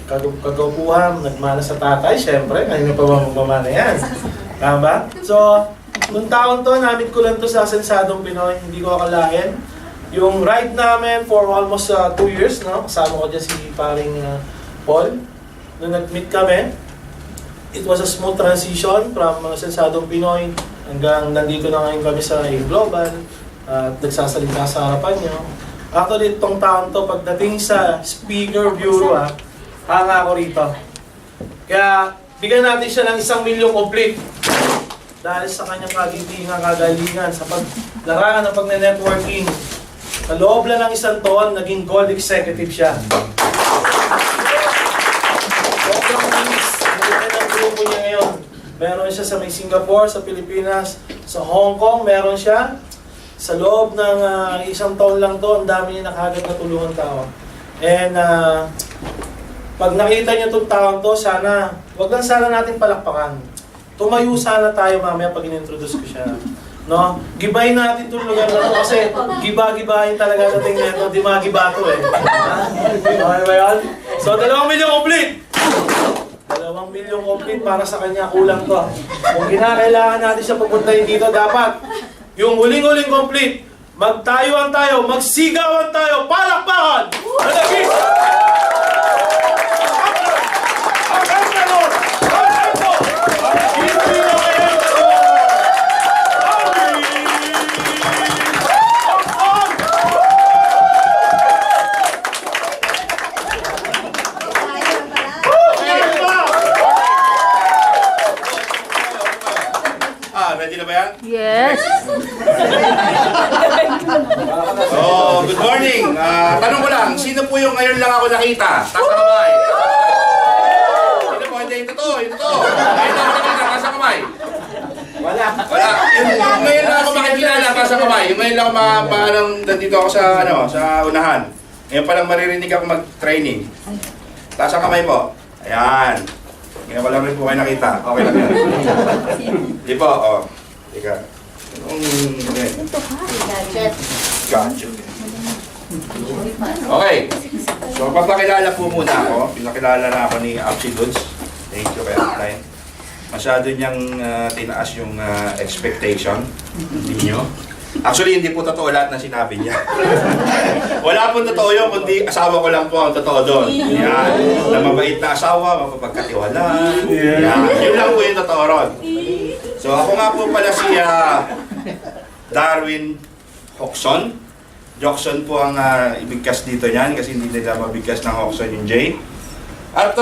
kagaupuhan, nagmana sa tatay, syempre, kanina pa ba magmamana yan? Tama ba? So, nung taon to, namit ko lang to sa Sensadong Pinoy, hindi ko akalain. Yung ride namin for almost 2 years, no? Kasama ko dyan si paring Paul. Nung nag-meet kami, it was a smooth transition from Sensadong Pinoy hanggang nandito na ngayon kami sa Global at nagsasalita sa harapan nyo. Actually, itong taon to, pagdating sa Speaker Bureau, hanga ako rito. Kaya, bigyan natin siya ng 1 milyon complete. Dahil sa kanyang kagitingan, kagalingan, sa paglarangan ng pagne-networking. Sa loob lang ng 1 taon, naging gold executive siya. Sobrang bilis. Hindi ng grupo niya ngayon. Meron siya sa may Singapore, sa Pilipinas, sa Hong Kong, meron siya. Sa loob ng 1 taon lang to, ang dami niya nakagad na tulungan tao. And pag nakita niyo itong taon to, sana, wag lang sana natin palakpakan. Tumayo sana tayo mamaya pag in-introduce ko siya. No? Gibayin natin itong lugar na to kasi giba-gibahin talaga natin nito. Di magiba to eh. Okay ba yan? So, 2 milyon complete! 2 milyon complete para sa kanya, kulang to. Kung kinakailangan natin siya pupuntahin dito, dapat yung huling-huling complete, magtayuan tayo, magsigawan tayo, palakpakan! Malagis! Ready na ba yan? Yes. So, good morning. Tanong ko lang, sino po yung ngayon lang ako nakita? Taas ang kamay. Sino po? Hindi, ito to, ito to. Ngayon lang ako nakita, taas ang kamay. Wala. Wala. Yung ngayon lang ako makikilala, taas ang kamay. Yung ngayon lang ako nandito ako sa unahan. Ngayon palang maririnig ako mag-training. Taas ang kamay po. Ayan. Ngayon ko lang rin po kayo nakita. Okay lang yan. Di po, o. Teka. Gotcha. Okay. So, papakilala po muna ako. Pinakilala na ako ni Apsi Goods. Thank you kay Upline. Masyado niyang tinaas yung expectation ninyo. Actually, hindi po totoo lahat ng sinabi niya. Wala po totoo yun, kundi asawa ko lang po ang totoo doon. Yan. Na mabait na asawa, mapapagkatiwalaan. Yan. Yun lang po yung totoo ron. So, ako nga po pala si Darwin Hoxon. Joxon po ang ibigkas dito niyan kasi hindi nila mabigkas ng Hoxon yung J. At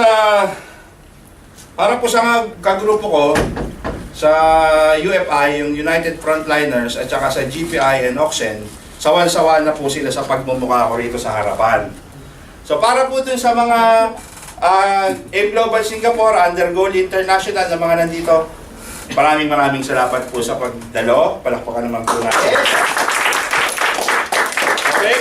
para po sa kagrupo ko, sa UFI, yung United Frontliners, at saka sa GPI and Oxen, sawan-sawa na po sila sa pagmumukha ko rito sa harapan. So para po dun sa mga Global Singapore, Undergoal International na mga nandito, maraming salamat po sa pagdalo. Palakpakan naman po natin. Okay?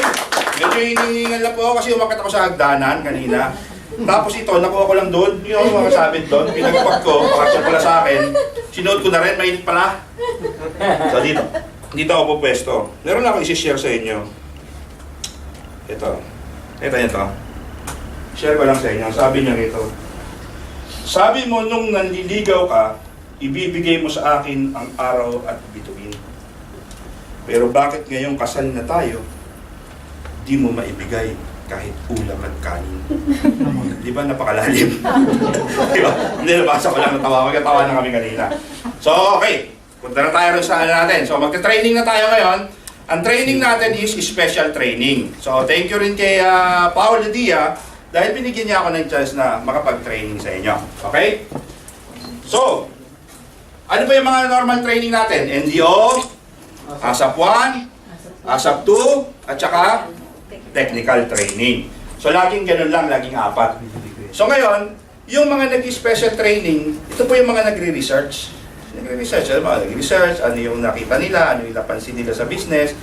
Medyo hinihingal na po kasi umakit ako sa hagdanan kanina. Tapos ito, nakuha ko lang doon, yung mga sabit doon, pinagpag ko, pakasya pala sa akin, sinuot ko na rin, mainit pala. So dito ako po pwesto. Meron lang akong isi-share sa inyo. Ito nyo. Share ko lang sa inyo, sabi niya rito. Sabi mo nung nanliligaw ka, ibibigay mo sa akin ang araw at bituin. Pero bakit ngayong kasal na tayo, di mo maibigay kahit ulam at kanin. Di ba napakalalim? Di ba? Hindi, nabasa ko lang, natawa na kami kanina. So, okay. Punta na tayo rin sa natin. So, magka-training na tayo ngayon. Ang training natin is special training. So, thank you rin kay Paul Dia dahil binigyan niya ako ng chance na makapag-training sa inyo. Okay? So, ano ba yung mga normal training natin? NDO, ASAP 1, ASAP 2, at saka technical training. So, laging ganun lang, laging 4. So, ngayon, yung mga nag-special training, ito po yung mga nagre-research. Nagre-research, ano yung nakita nila, ano yung napansin nila sa business,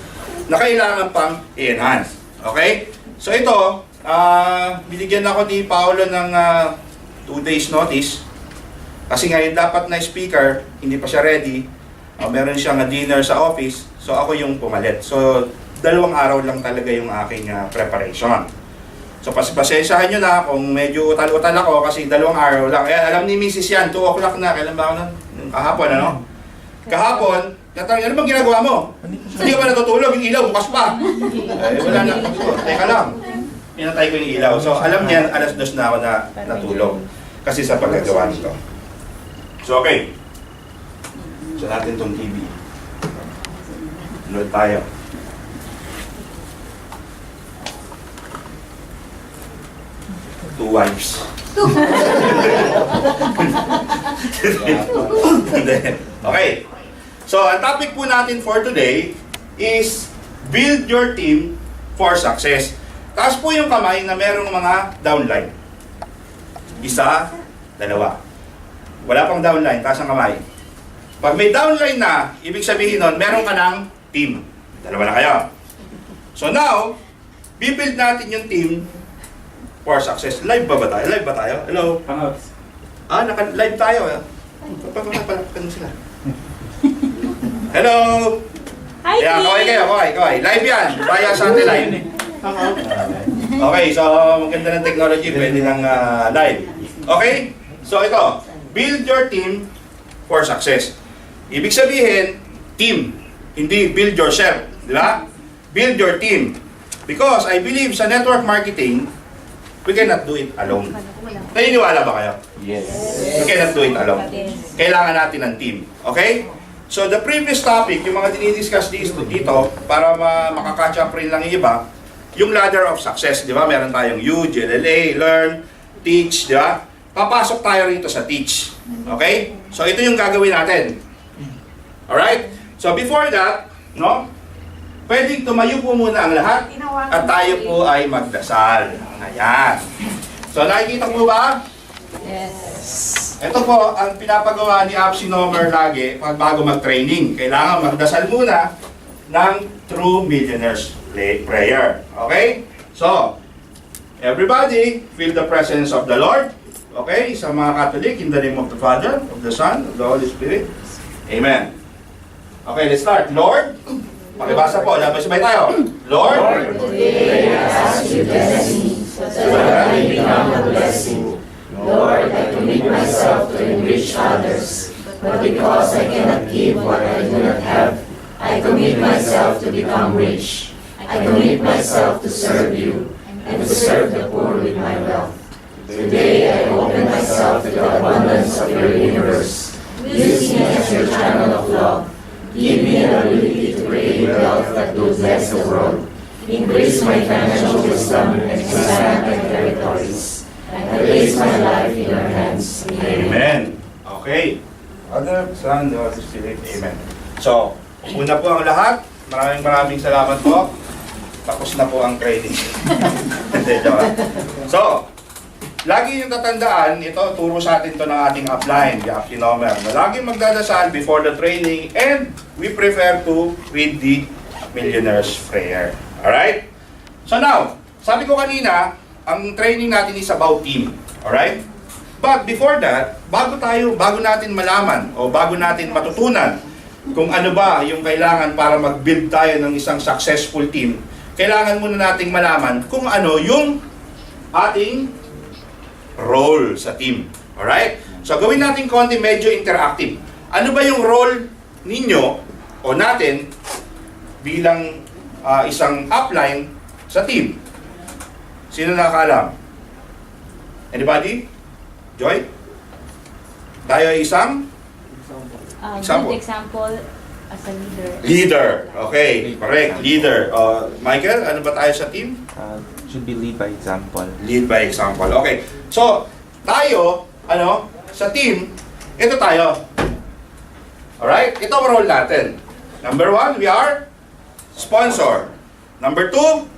na kailangan pang i-enhance. Okay? So, ito, binigyan ako ni Paolo ng 2 days notice. Kasi ngayon, dapat na speaker, hindi pa siya ready. Meron siyang dinner sa office, so ako yung pumalit. So, 2 araw lang talaga yung aking preparation. So pasensyahan nyo na kung medyo utal-utal ako kasi 2 araw lang. Eh, alam ni Mrs. yan, 2 o'clock na. Kailan ba ako nun? Kahapon, ano? Kahapon, natanong, ano bang ginagawa mo? Hindi ka ba natutulog? Yung ilaw, bukas pa. Eh, wala na. Teka lang. Pinatay ko yung ilaw. So, alam niyan, 2:00 na ako na natulog. Kasi sa pagkagawa nito. So, okay. So, natin itong TV. Load tayo. Two wives. Okay. So, ang topic po natin for today is build your team for success. Taas po yung kamay na merong mga downline. 1, 2. Wala pang downline, taas ang kamay. Pag may downline na, ibig sabihin nun, meron ka ng team. 2 na kayo. So now, bibuild natin yung team for success. Live ba tayo? Live ba tayo? Hello? Naka-live tayo. Pagpapapalapakan mo sila. Hello? Hi, Yeah, kaway. Live yan. Via satellite. Okay, so maganda ng technology. Pwede ng live. Okay? So ito, build your team for success. Ibig sabihin, team. Hindi build yourself. Di ba? Build your team. Because I believe sa network marketing, we cannot do it alone. Naniniwala ba kayo? Yes. We cannot do it alone. Kailangan natin ng team. Okay? So the previous topic, yung mga dinidiscuss dito, para makaka-catch up rin lang yung iba, yung ladder of success, di ba? Meron tayong U, GLLA, Learn, Teach, di ba? Papasok tayo rito sa Teach. Okay? So ito yung gagawin natin. Alright? So before that, no? Pwedeng tumayo po muna ang lahat at tayo po ay magdasal. Ayan. So nakikita mo ba? Yes. Ito po ang pinapagawa ni Absinomer lagi pag bago mag-training. Kailangan magdasal muna ng True Millionaires Prayer. Okay? So, everybody, feel the presence of the Lord. Okay? Sa mga Catholic, in the name of the Father, of the Son, of the Holy Spirit. Amen. Okay, let's start. Lord, pakibasa po. Sabay tayo. Lord, Today I ask you to bless me, so that I may become a blessing. Lord, I commit myself to enrich others, but because I cannot give what I do not have, I commit myself to become rich. I commit myself to serve you, and to serve the poor with my wealth. Today I open myself to the abundance of your universe. Use me as your channel of love. Give me an ability to create wealth that will bless the world. Increase my financial wisdom and expand my territories. I place my life in your hands. Amen. Okay. Father, Son, Holy Spirit. Amen. So, una po ang lahat. Maraming salamat po. Tapos na po ang training. Hindi, joke lang. So, lagi yung tatandaan, ito, turo sa atin to ng ating upline, the Absinomer. Laging magdadasal before the training and we prefer to read the Millionaire's Prayer. Alright? So now, sabi ko kanina, ang training natin is about team. Alright? But before that, bago natin malaman o bago natin matutunan kung ano ba yung kailangan para mag-build tayo ng isang successful team, kailangan muna nating malaman kung ano yung ating role sa team. Alright? So gawin natin konti medyo interactive. Ano ba yung role ninyo o natin bilang isang upline sa team? Sino nakakaalam? Anybody? Joy? Tayo ay isang? Example. Good example as a leader. Leader. Okay, correct. Leader. Michael, ano ba tayo sa team? Should be lead by example. Lead by example. Okay. So, tayo, sa team, ito tayo. Alright? Ito ang role natin. Number 1, we are sponsor. Number 2,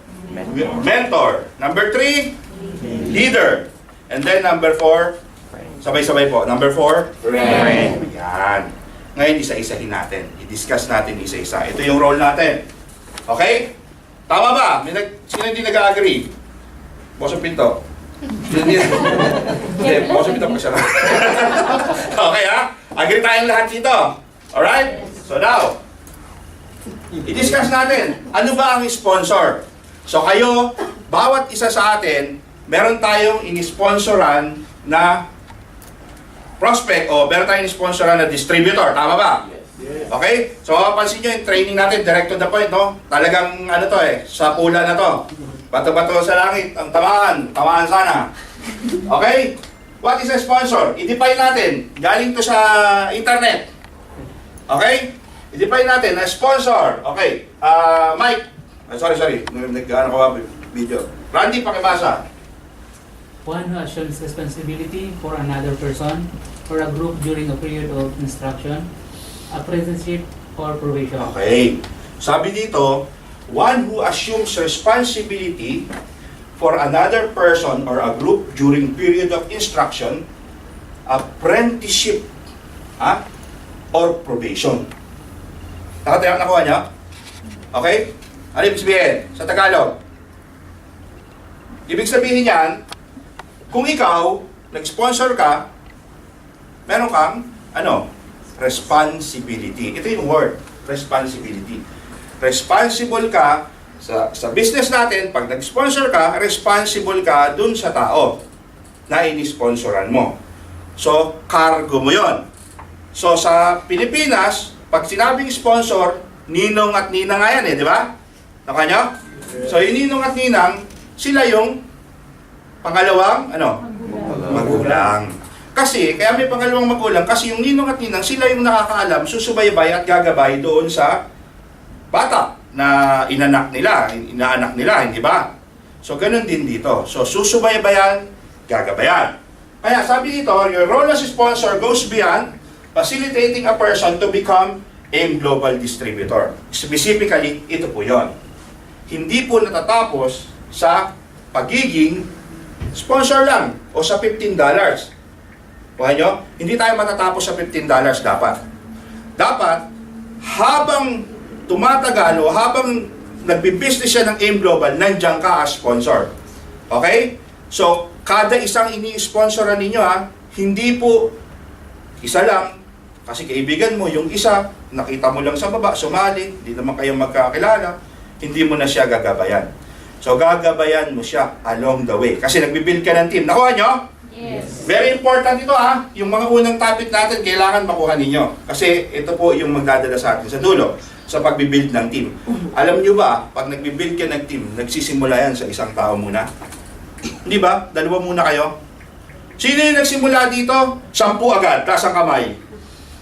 mentor. Number 3, leader. And then number 4, sabay-sabay po. Number 4, friend. Yan. Ngayon, isa-isahin natin. I-discuss natin isa-isa. Ito yung role natin. Okay? Tama ba? Sino hindi nag-agree? Boss ang pinto. Hindi, boss ang pinto pa siya. Okay ha? Agree tayong lahat dito. Alright? So now, i-discuss natin. Ano ba ang sponsor? So kayo, bawat isa sa atin, meron tayong inisponsoran na prospect o meron tayong inisponsoran na distributor. Tama ba? Okay? So, mapapansin nyo yung training natin, direct to the point, no? Talagang, ano to sa pula na to. Bato-bato sa langit, ang tamaan sana. Okay? What is a sponsor? I-define natin. Galing to sa internet. Okay? I-define natin na sponsor. Okay. Mike. Sorry. Nag-ano ko ba video? Randy, pakibasa. One who assumes responsibility for another person or a group during a period of instruction, apprenticeship, or probation. Okay. Sabi dito, one who assumes responsibility for another person or a group during period of instruction, apprenticeship, or probation. Nakuha niya? Okay? Ano ibig sabihin? Sa Tagalog? Ibig sabihin yan, kung ikaw, nag-sponsor ka, meron kang, responsibility. Ito yung word, responsibility. Responsible ka sa business natin, pag nag-sponsor ka, responsible ka dun sa tao na inisponsoran mo. So, cargo mo yon. So, sa Pilipinas, pag sinabing sponsor, ninong at ninang nga yan di ba? Nakuha nyo? So, yung ninong at ninang, sila yung pangalawang, magulang. Kasi, kaya may pangalawang magulang, kasi yung ninong at ninang, sila yung nakakaalam, susubaybay at gagabay doon sa bata na inaanak nila, hindi ba? So, ganun din dito. So, susubaybayan, gagabayan. Kaya sabi dito, your role as a sponsor goes beyond facilitating a person to become a global distributor. Specifically, ito po yon. Hindi po natatapos sa pagiging sponsor lang o sa $15. Kuha nyo? Hindi tayo matatapos sa $15 dapat. Dapat, habang tumatagal o habang nagbibusiness siya ng AIM Global, nandiyan ka as sponsor. Okay? So, kada isang ini-sponsoran ninyo hindi po isa lang, kasi kaibigan mo, yung isa, nakita mo lang sa baba, sumali, hindi naman kayo magkakilala, hindi mo na siya gagabayan. So, gagabayan mo siya along the way. Kasi nagbibuild ka ng team. Nakuha nyo? Yes. Very important ito Yung mga unang topic natin, kailangan makuha ninyo. Kasi ito po yung magdadala sa atin sa dulo, sa pagbibuild ng team. Alam nyo ba, pag nagbibuild ka ng team, nagsisimula yan sa isang tao muna? Di ba? Dalawa muna kayo. Sino yung nagsimula dito? 10 agad, taas ang kamay.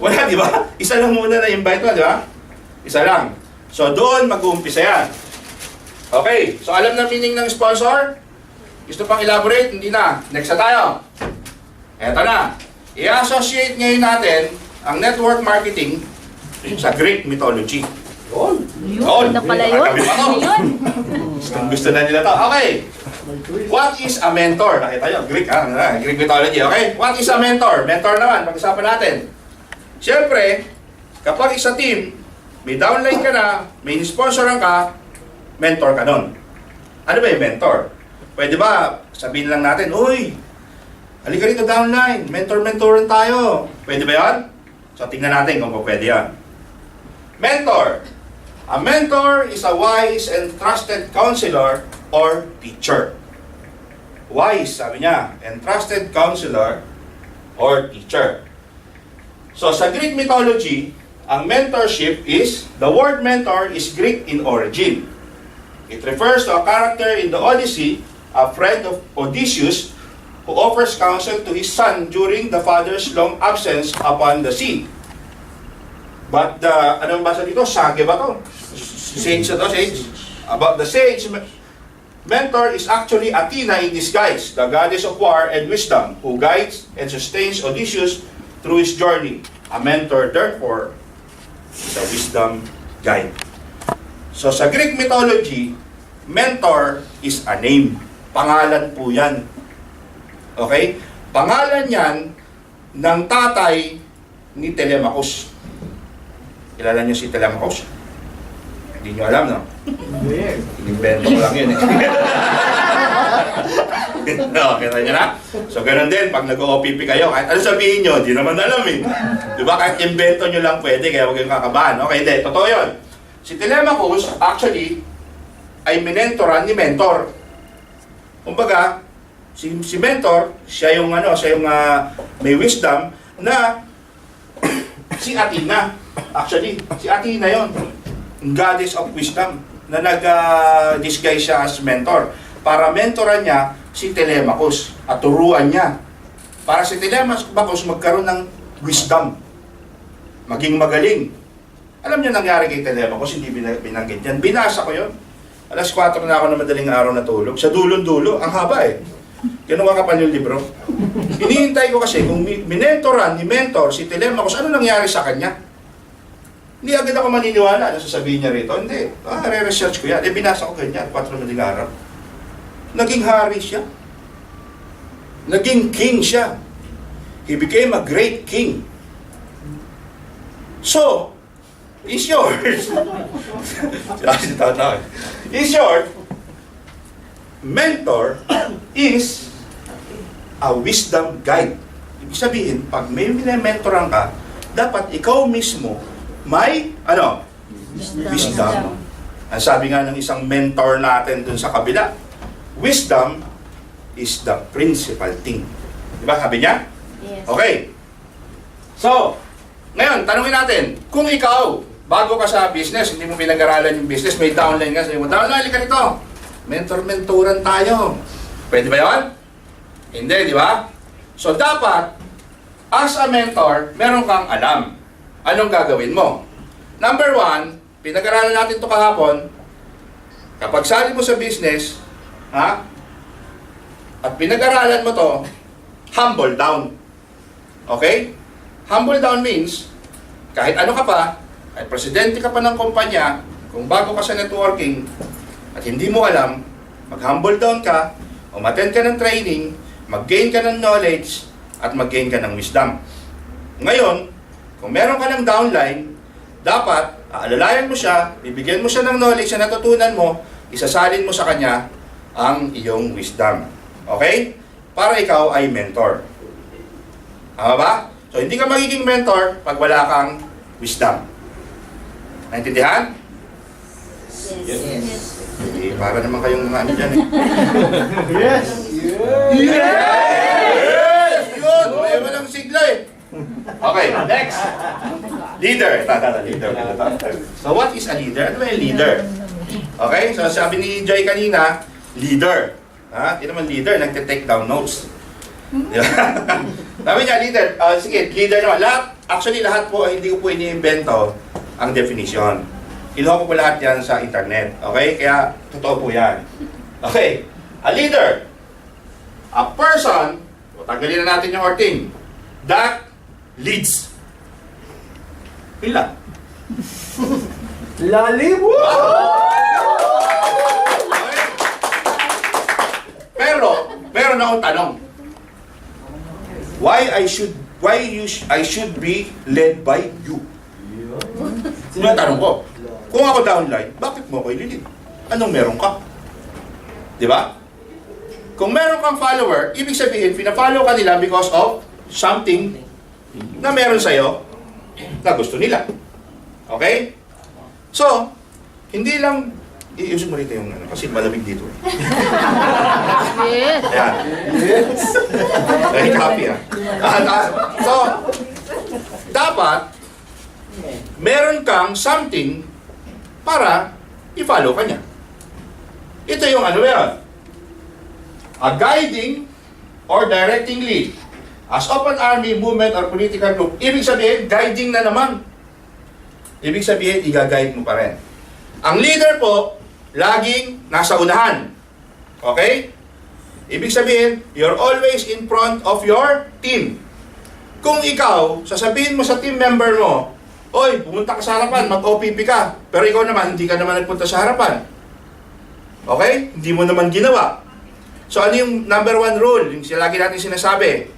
Wala, di ba? Isa lang muna na invite mo, di ba? Isa lang. So, doon mag-uumpisa yan. Okay, so alam na meaning ng sponsor? Gusto pang elaborate? Hindi na. Next na tayo. Eto na. I-associate ngayon natin ang network marketing sa Greek mythology. Yun, na pala yun. Yun. Gusto na nila to. Okay. What is a mentor? Nakita nyo, Greek Greek mythology. Okay? What is a mentor? Mentor naman, pag-usapan natin. Siyempre, kapag isa team, may downline ka na, may sponsoran ka, mentor ka nun. Ano ba yung mentor? Pwede ba sabihin lang natin, uy, halika rito downline, mentor-mentoran tayo. Pwede ba yan? So tingnan natin kung pwede yan. Mentor. A mentor is a wise and trusted counselor or teacher. Wise, sabi niya, and trusted counselor or teacher. So sa Greek mythology, ang mentorship is, the word mentor is Greek in origin. It refers to a character in the Odyssey, a friend of Odysseus, who offers counsel to his son during the father's long absence upon the sea. But anong basa dito? Sage ba to? Sage na to, sage. About the sage, mentor is actually Athena in disguise, the goddess of war and wisdom, who guides and sustains Odysseus through his journey. A mentor, therefore, is a wisdom guide. So sa Greek mythology, mentor is a name. Pangalan po yan. Okay? Pangalan yan ng tatay ni Telemachus. Kilala niyo si Telemachus? Hindi niyo alam, no? Invento ko lang yun No, kita niyo na? So, ganun din, pag nag-OPP kayo, kahit ano sabihin niyo, di naman alam Diba? Kahit invento niyo lang pwede, kaya huwag kayong kakabahan. Okay, hindi. Totoo yun. Si Telemachus, actually, ay minentoran ni mentor. Kumbaga, si mentor, siya yung may wisdom na si Athena. Actually, si Athena yon, goddess of wisdom, na nag-disguise siya as mentor para mentoran niya si Telemachus at turuan niya para si Telemachus magkaroon ng wisdom, maging magaling. Alam niyo nangyari kay Telemachus, hindi binanggit yan. Binasa ko yon. Alas 4 na ako na madaling araw natulog. Sa dulong-dulo, ang haba eh. Kinuha kapal yung libro. Hinihintay ko kasi kung minentoran ni mentor si Telemachus, ano nangyari sa kanya? Hindi agad ako maniniwala na sasabihin niya rito. Hindi. Re-research ko yan. Binasa ko ganyan, 4 na madaling araw. Naging hari siya. Naging king siya. He became a great king. So, in short, in short, mentor is a wisdom guide. Ibig sabihin, pag may minementoran ka, dapat ikaw mismo may, wisdom. Ang sabi nga ng isang mentor natin dun sa kabila, wisdom is the principal thing. Diba sabi niya? Yes. Okay. So, ngayon, tanungin natin, kung ikaw, bago ka sa business, hindi mo pinag-aralan yung business, may downline ka, sabi mo, downline ka nito. Mentor-mentoran tayo. Pwede ba yun? Hindi, di ba? So, dapat, as a mentor, meron kang alam. Anong gagawin mo? Number 1, pinag-aralan natin ito kahapon, kapag sali mo sa business, at pinag-aralan mo to, humble down. Okay? Humble down means, kahit ano ka pa, kahit presidente ka pa ng kumpanya, kung bago ka sa networking, at hindi mo alam, mag-humble down ka, umattend ka ng training, mag-gain ka ng knowledge, at mag-gain ka ng wisdom. Ngayon, kung meron ka ng downline, dapat, aalalayan mo siya, bibigyan mo siya ng knowledge na natutunan mo, isasalin mo sa kanya ang iyong wisdom. Okay? Para ikaw ay mentor. Tama ba? So, hindi ka magiging mentor pag wala kang wisdom. Naintindihan? Yes. Eh, para naman kayong mga ano dyan eh. Yes! Yes! Yun! May walang sigla eh. Okay, next. Leader. Leader. So, what is a leader? Ano ba yung leader? Okay, so sabi ni Joy kanina, leader. Hindi naman leader, nagte-take down notes. Sabi niya, leader. Sige, leader naman. Lahat po, hindi ko po iniimbento ang definition. Kinuha ko po lahat yan sa internet. Okay? Kaya, totoo po yan. Okay. A leader. A person, tanggalin na natin yung orting, that leads. Pila. Lalim! Okay. Pero, meron akong tanong. I should be led by you? Yun ang tanong ko. Kung ako downline, bakit mo ako ililid? Anong meron ka? Di ba? Kung meron kang follower, ibig sabihin, pina-follow ka nila because of something na meron sa'yo na gusto nila. Okay? So, hindi lang, iusok mo rito yung kasi malamig dito. Yes. Ayan. Very happy So, dapat, meron kang something para i-follow ka niya. Ito yung ano yan. A guiding or directing lead. As of an army, movement, or political group, ibig sabihin, guiding na naman. Ibig sabihin, i-guide mo pa rin. Ang leader po, laging nasa unahan. Okay? Ibig sabihin, you're always in front of your team. Kung ikaw, sasabihin mo sa team member mo, oy, pumunta ka sa harapan, mag-OPP ka. Pero ikaw naman, hindi ka naman nagpunta sa harapan. Okay? Hindi mo naman ginawa. So ano yung number 1 rule? Yung lagi natin sinasabi.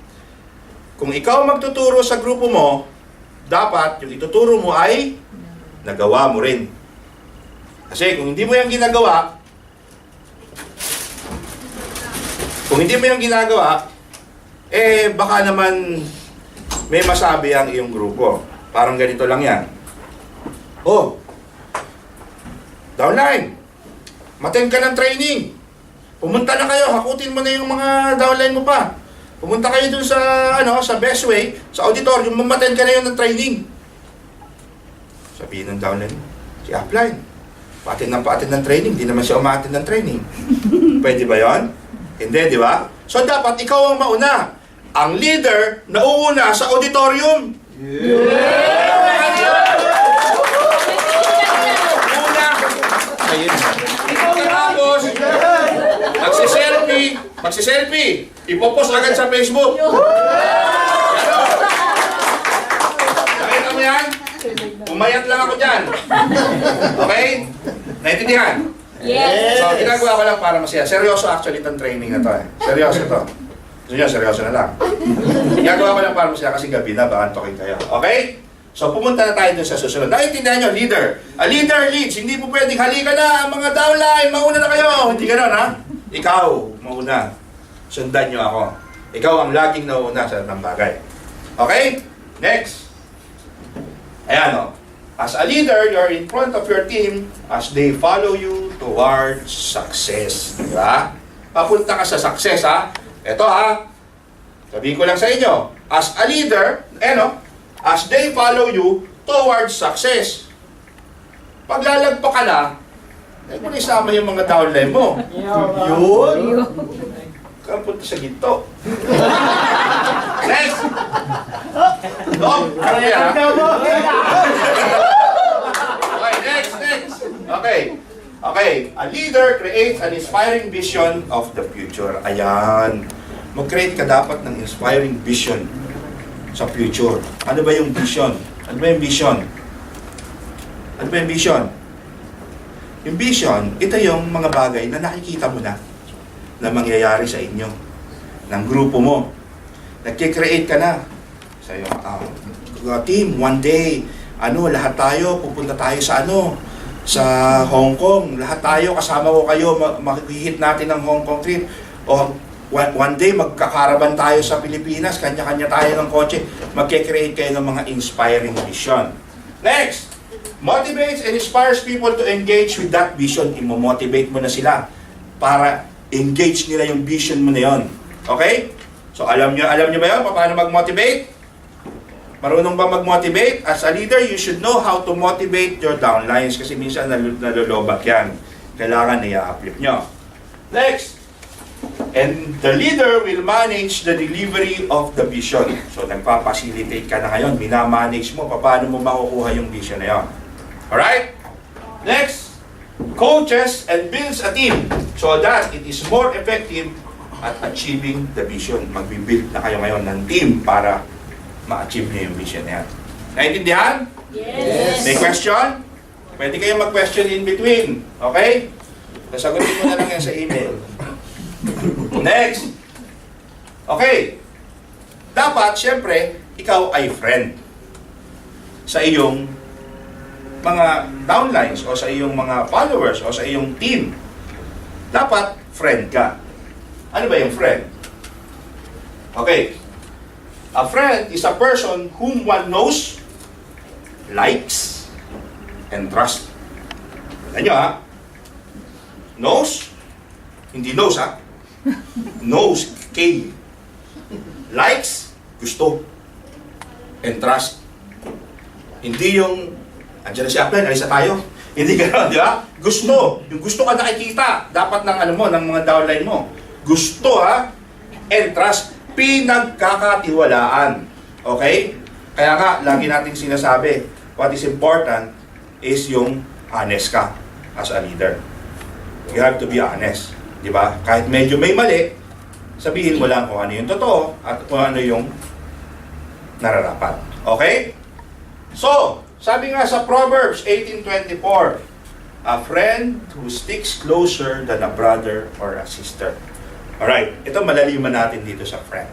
Kung ikaw magtuturo sa grupo mo, dapat yung ituturo mo ay nagawa mo rin. Kasi kung hindi mo yung ginagawa, baka naman may masabi ang iyong grupo. Parang ganito lang yan. Oh, downline, maten ka ng training. Pumunta na kayo, hakutin mo na yung mga downline mo pa. Pumunta kayo dun sa, sa Best Way, sa auditorium, mamaten ka na yun ng training. Sabihin ng downline, si upline, paatin ng training, di naman siya umaatin ng training. Pwede ba yon? Hindi, di ba? So dapat ikaw ang mauna. Ang leader na uuna sa auditorium. Una. Tapos, magsiselfie. Ipopost agad sa Facebook. Ano? Nakita mo yan? Umayat lang ako dyan. Okay? Naintindihan? Yes. So, ginagawa ko lang para masaya. Seryoso actually itong training na to eh. Seryoso to. Gusto nyo, seryoso na lang. Ginagawa ko lang para masaya kasi gabi na, baka antokin kayo. Okay? So, pumunta na tayo dun sa susunod. Naintindihan nyo, leader. A leader leads. Hindi po pwedeng halika na, mga downline, mauna na kayo. Hindi gano'n, ha? Ikaw, mauna. Sundan nyo ako. Ikaw ang laging nauna sa ng bagay. Okay? Next. Ayan o. As a leader, you're in front of your team as they follow you towards success. Diba? Papunta ka sa success, ha? Ito, ha? Sabihin ko lang sa inyo. As a leader, as they follow you towards success. Pag lalagpa ka na, ay mo na isama yung mga downline mo. Yun. Kapunta sa ginto. Next! Dog! Okay, next. Okay. A leader creates an inspiring vision of the future. Ayan. Mag-create ka dapat ng inspiring vision sa future. Ano ba yung vision? Ano ba yung vision? Yung vision, ito yung mga bagay na nakikita mo na mangyayari sa inyo, ng grupo mo. Nagkikreate ka na sa iyong team, one day, lahat tayo, pupunta tayo sa Hong Kong. Lahat tayo, kasama ko kayo, makikihit natin ang Hong Kong trip. O one day, magkakaraban tayo sa Pilipinas, kanya-kanya tayo ng kotse. Magkikreate kayo ng mga inspiring vision. Next! Motivates and inspires people to engage with that vision. Imo-motivate mo na sila para engage nila yung vision mo na yun. Okay? So alam nyo ba yun? Paano mag-motivate? Marunong ba mag-motivate? As a leader, you should know how to motivate your downlines kasi minsan nalulobak yan. Kailangan i-uplift nyo. Next! And the leader will manage the delivery of the vision. So nagpa-facilitate ka na ngayon. Minamanage mo paano mo makukuha yung vision na yun. Alright? Next! Coaches and builds a team so that it is more effective at achieving the vision. Magbibuild na kayo ngayon ng team para ma-achieve niyo yung vision na yan. Naintindihan? Yes. May question? Pwede kayo mag-question in between. Okay? Nasagutin mo na lang yan sa email. Next! Okay. Dapat, syempre, ikaw ay friend sa iyong mga downlines o sa iyong mga followers o sa iyong team. Dapat friend ka. Ano ba yung friend? Okay. A friend is a person whom one knows, likes, and trusts. Alam nyo ha? Knows? Hindi knows ha? Knows, K. Likes, gusto. And trust. Hindi yung andiyan na si upline, alisa tayo. Hindi gano'n, di ba? Gusto. Yung gusto ka nakikita. Dapat ng ng mga downline mo. Gusto ha. And trust. Pinagkakatiwalaan. Okay? Kaya nga, lagi nating sinasabi, what is important is yung honest ka as a leader. You have to be honest. Di ba? Kahit medyo may mali, sabihin mo lang kung ano yung totoo at kung ano yung nararapat. Okay? So, sabi nga sa Proverbs 18:24, a friend who sticks closer than a brother or a sister. Alright, ito malaliman natin dito sa friend.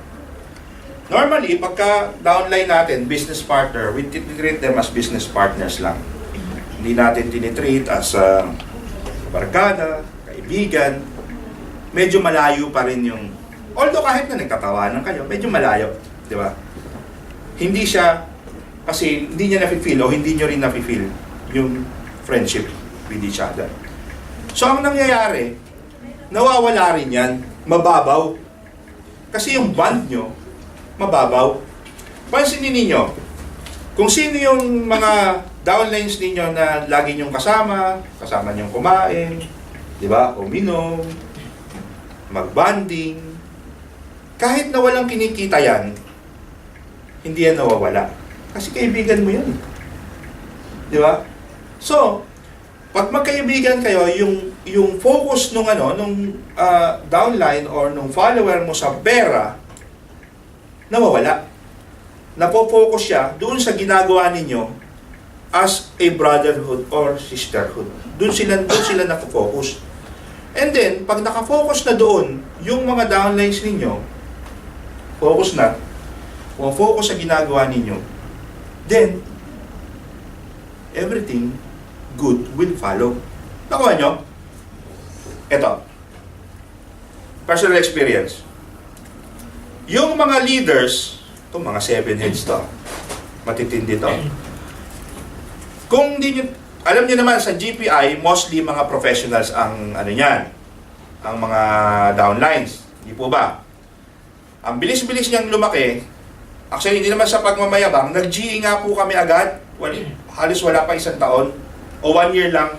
Normally, pagka downline natin, business partner, we treat them as business partners lang. Hindi natin tinitreat as barkada, kaibigan. Medyo malayo pa rin yung, although kahit na nagtatawanan kayo, medyo malayo. Di ba? Hindi siya, kasi hindi niya nafe-feel o hindi nyo rin nafe-feel yung friendship with each other. So, ang nangyayari, nawawala rin yan. Mababaw. Kasi yung bond nyo, mababaw. Pansinin ninyo, kung sino yung mga downlines ninyo na lagi nyong kasama nyong kumain, di ba? Uminom, magbanding, kahit na walang kinikita yan, hindi yan nawawala. Kasi kaibigan mo yan. Di ba? So, pag magkaibigan kayo, yung focus nung downline or nung follower mo sa pera, nawawala. Napo-focus siya doon sa ginagawa ninyo as a brotherhood or sisterhood. Doon sila napo-focus. And then, pag nakafocus na doon, yung mga downlines ninyo, focus na, kung focus sa ginagawa ninyo, then, everything good will follow. Nakuha nyo? Ito. Personal experience. Yung mga leaders, ito mga 7 heads to. Matitindi to. Kung di nyo, alam niyo naman sa GPI, mostly mga professionals ang ang mga downlines. Hindi po ba? Ang bilis-bilis niyang lumaki, actually hindi naman sa pagmamayabang, nag-GE nga po kami agad, halos wala pa 1 taon, o 1 year lang,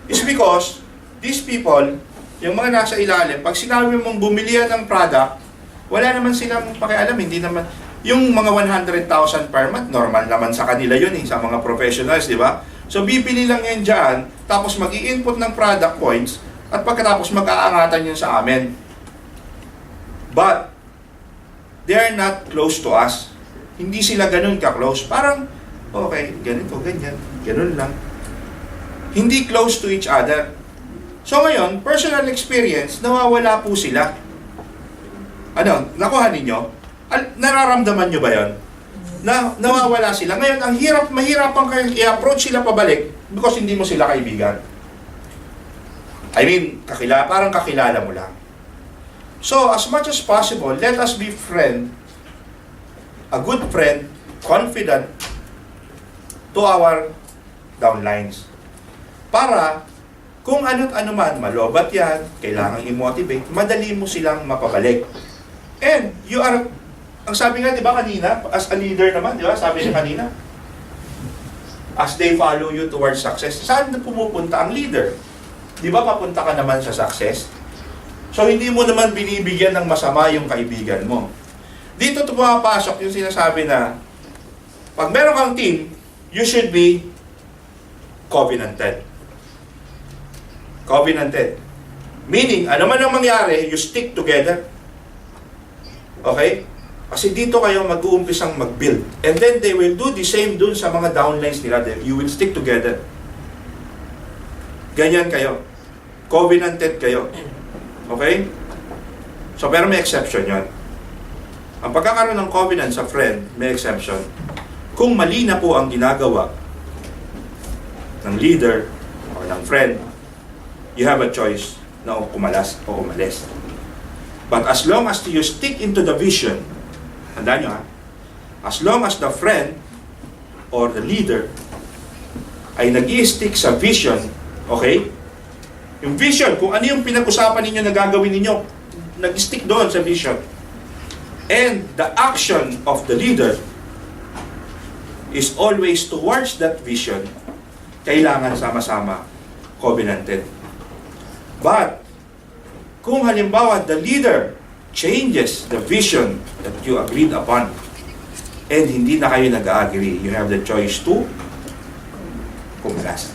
is because these people, yung mga nasa ilalim, pag sinabi mong bumili yan ng product, wala naman silang pakialam, hindi naman, yung mga 100,000 per month, normal naman sa kanila yun sa mga professionals, di ba? So bibili lang yan dyan, tapos mag-i-input ng product points, at pagkatapos mag-aangatan yun sa amin. But, they are not close to us. Hindi sila ganun ka-close. Parang, okay, ganito, ganyan, ganun lang. Hindi close to each other. So ngayon, personal experience, nawawala po sila. Ano, nakuha ninyo? Nararamdaman nyo ba yon? Nawawala sila. Ngayon, ang mahirapan kayo i-approach sila pabalik because hindi mo sila kaibigan. I mean, parang kakilala mo lang. So, as much as possible, let us be a good friend, confident to our downlines. Para, kung ano't ano man, malobat yan, kailangan i-motivate, madali mo silang mapabalik. And, you are, ang sabi nga, di ba kanina, as a leader naman, di ba, sabi niya kanina, as they follow you towards success, saan na pumupunta ang leader? Di ba papunta ka naman sa success? So, hindi mo naman binibigyan ng masama yung kaibigan mo. Dito pumapasok yung sinasabi na, pag meron kang team, you should be covenanted. Covenanted. Meaning, ano man ang mangyari, you stick together. Okay? Kasi dito kayo mag-uumpisang mag-build. And then they will do the same dun sa mga downlines nila. You will stick together. Ganyan kayo. Covenanted kayo. Okay? So, pero may exception yon. Ang pagkakaroon ng covenant sa friend, may exception. Kung mali na po ang ginagawa ng leader or ng friend, you have a choice na kumalas o umalis. But as long as you stick into the vision, tandaan nyo ha, as long as the friend or the leader ay nag-i-stick sa vision, okay? Yung vision, kung ano yung pinag-usapan ninyo na gagawin ninyo, nag-stick doon sa vision. And the action of the leader is always towards that vision, kailangan sama-sama covenanted. But, kung halimbawa the leader changes the vision that you agreed upon and hindi na kayo nag-agree, you have the choice to kumalas.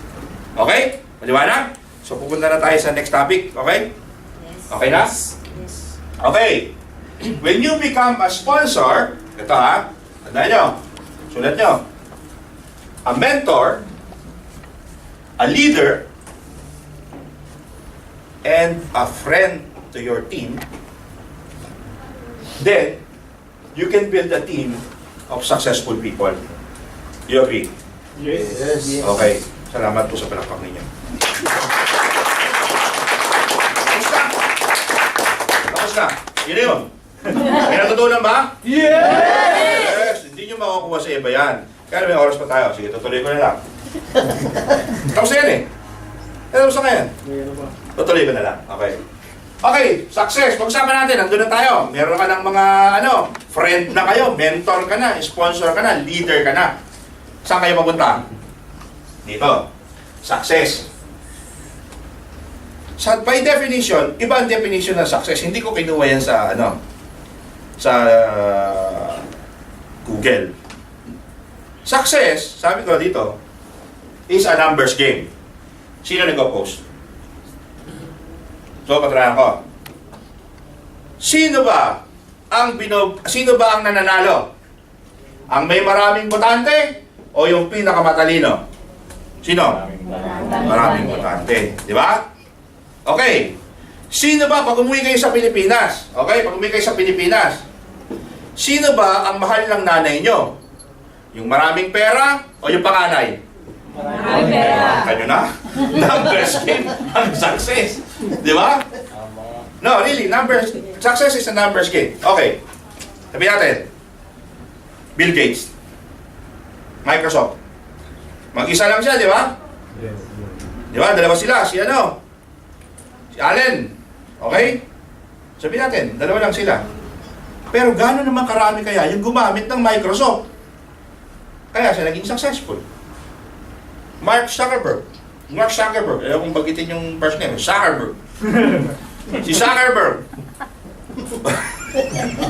Okay? Maliwanag? So, pupunta na tayo sa next topic. Okay? Okay na? Okay. When you become a sponsor, ito ha, tandaan nyo, sulat nyo, a mentor, a leader, and a friend to your team, then you can build a team of successful people. You agree? Yes. Okay. Salamat po sa palakpak ninyo. Tapos na. Yun na yun. May natutunan ba? Yes! Hindi nyo makakuha sa iba yan. Kaya may oras pa tayo. Sige, tutuloy ko na lang. Tapos na yan eh. Tapos na yan. Tutuloy ko na lang. Okay. Okay, success. Pag-usapan natin, nandun na tayo. Meron ka ng mga, friend na kayo, mentor ka na, sponsor ka na, leader ka na. Saan kayo papunta? Dito. Success. By definition, iba ang definition ng success. Hindi ko kinuha yan sa, sa Google. Success, sabi ko dito, is a numbers game. Sino nag-post? So, patrayan ko. Sino ba ang nananalo? Ang may maraming botante o yung pinakamatalino? Sino? Maraming botante. Di ba? Okay. Sino ba, pag umuwi kayo sa Pilipinas? Okay, pag umuwi kayo sa Pilipinas, sino ba ang mahal ng nanay nyo? Yung maraming pera o yung panganay? Maraming pera. Kanyo na? Numbers game ang success. Di ba? No, really, success is a numbers game. Okay. Sabi natin, Bill Gates, Microsoft. Mag-isa lang siya, di ba? Di ba? Dalawa sila. Si Allen. Okay? Sabi natin, dalawa lang sila. Pero gano'n naman karami kaya yung gumamit ng Microsoft? Kaya siya naging successful. Mark Zuckerberg. Ayaw kong bagitin yung first name. Zuckerberg. Si Zuckerberg.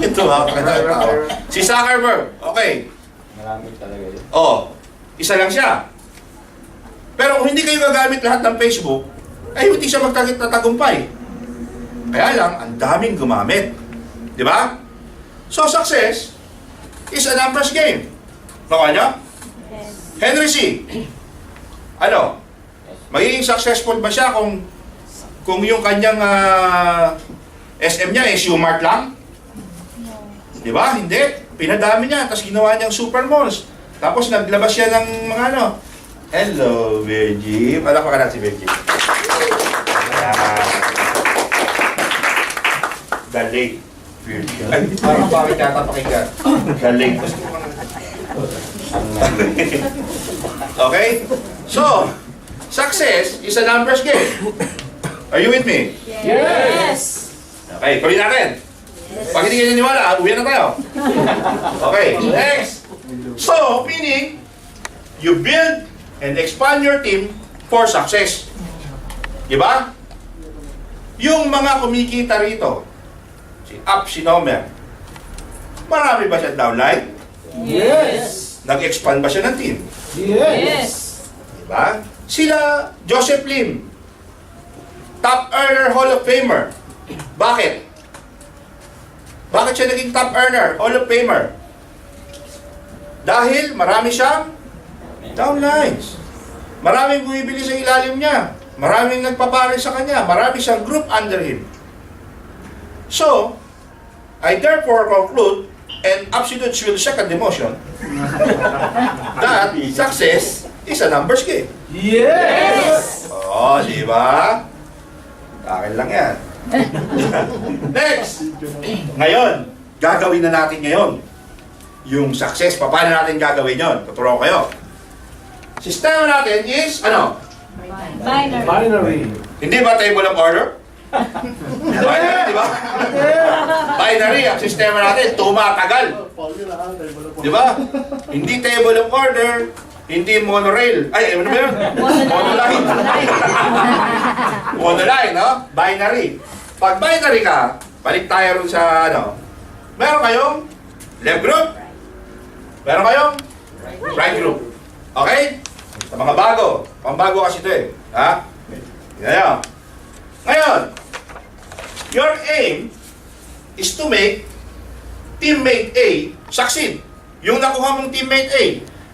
Ito ha, tao. Si Zuckerberg. Okay. Marami talaga yun. Oh, isa lang siya. Pero kung hindi kayo gagamit lahat ng Facebook, ay hindi siya magtatagumpay. Kaya lang, ang daming gumamit. Di ba? So, success is a numbers game. Nakuha niyo? Henry C. Magiging successful ba siya kung yung kanyang SM niya is Umart lang? Di ba? Hindi. Pinadami niya, tapos ginawa niyang supermalls. Tapos naglabas siya ng mga Hello, Virgie. Palakpakan natin si Virgie. The late Virgie. Ay, parang bakit yata pakinggan? The late. Okay? So, success is a numbers game. Are you with me? Yes. Okay, tuloy natin. Pag hindi kayo naniwala, uwi na tayo. Okay, next. So, meaning, you build and expand your team for success. Diba? Yung mga kumikita rito, si Up, si Nomer, marami ba siya downline? Yes! Nag-expand ba siya ng team? Yes. Diba? Sila, Joseph Lim, top earner Hall of Famer. Bakit? Bakit siya naging top earner Hall of Famer? Dahil marami siyang downlines. Maraming bumibili sa ilalim niya. Maraming nagpapare sa kanya. Marami siyang group under him. So, I therefore conclude and absolute will second the motion that success is a numbers game. Yes! Oh, di ba? Akin lang yan. Next! Ngayon, gagawin na natin ngayon yung success. Paano natin gagawin yon? Tuturo ko kayo. Sistema natin is, Binary. Binary. Hindi ba table of order? Binary, di ba? Binary, ang sistema natin, tumatagal. Di ba? Hindi table of order, hindi monorail. Ay, ano ba yun? Monoline. Monoline, no? Binary. Pag binary ka, balik tayo rin sa, meron kayong left group, meron kayong right group. Okay? Sa mga bago. Pambago kasi ito eh. Ha? Yan. Ngayon, your aim is to make teammate A succeed. Yung nakuha mong teammate A,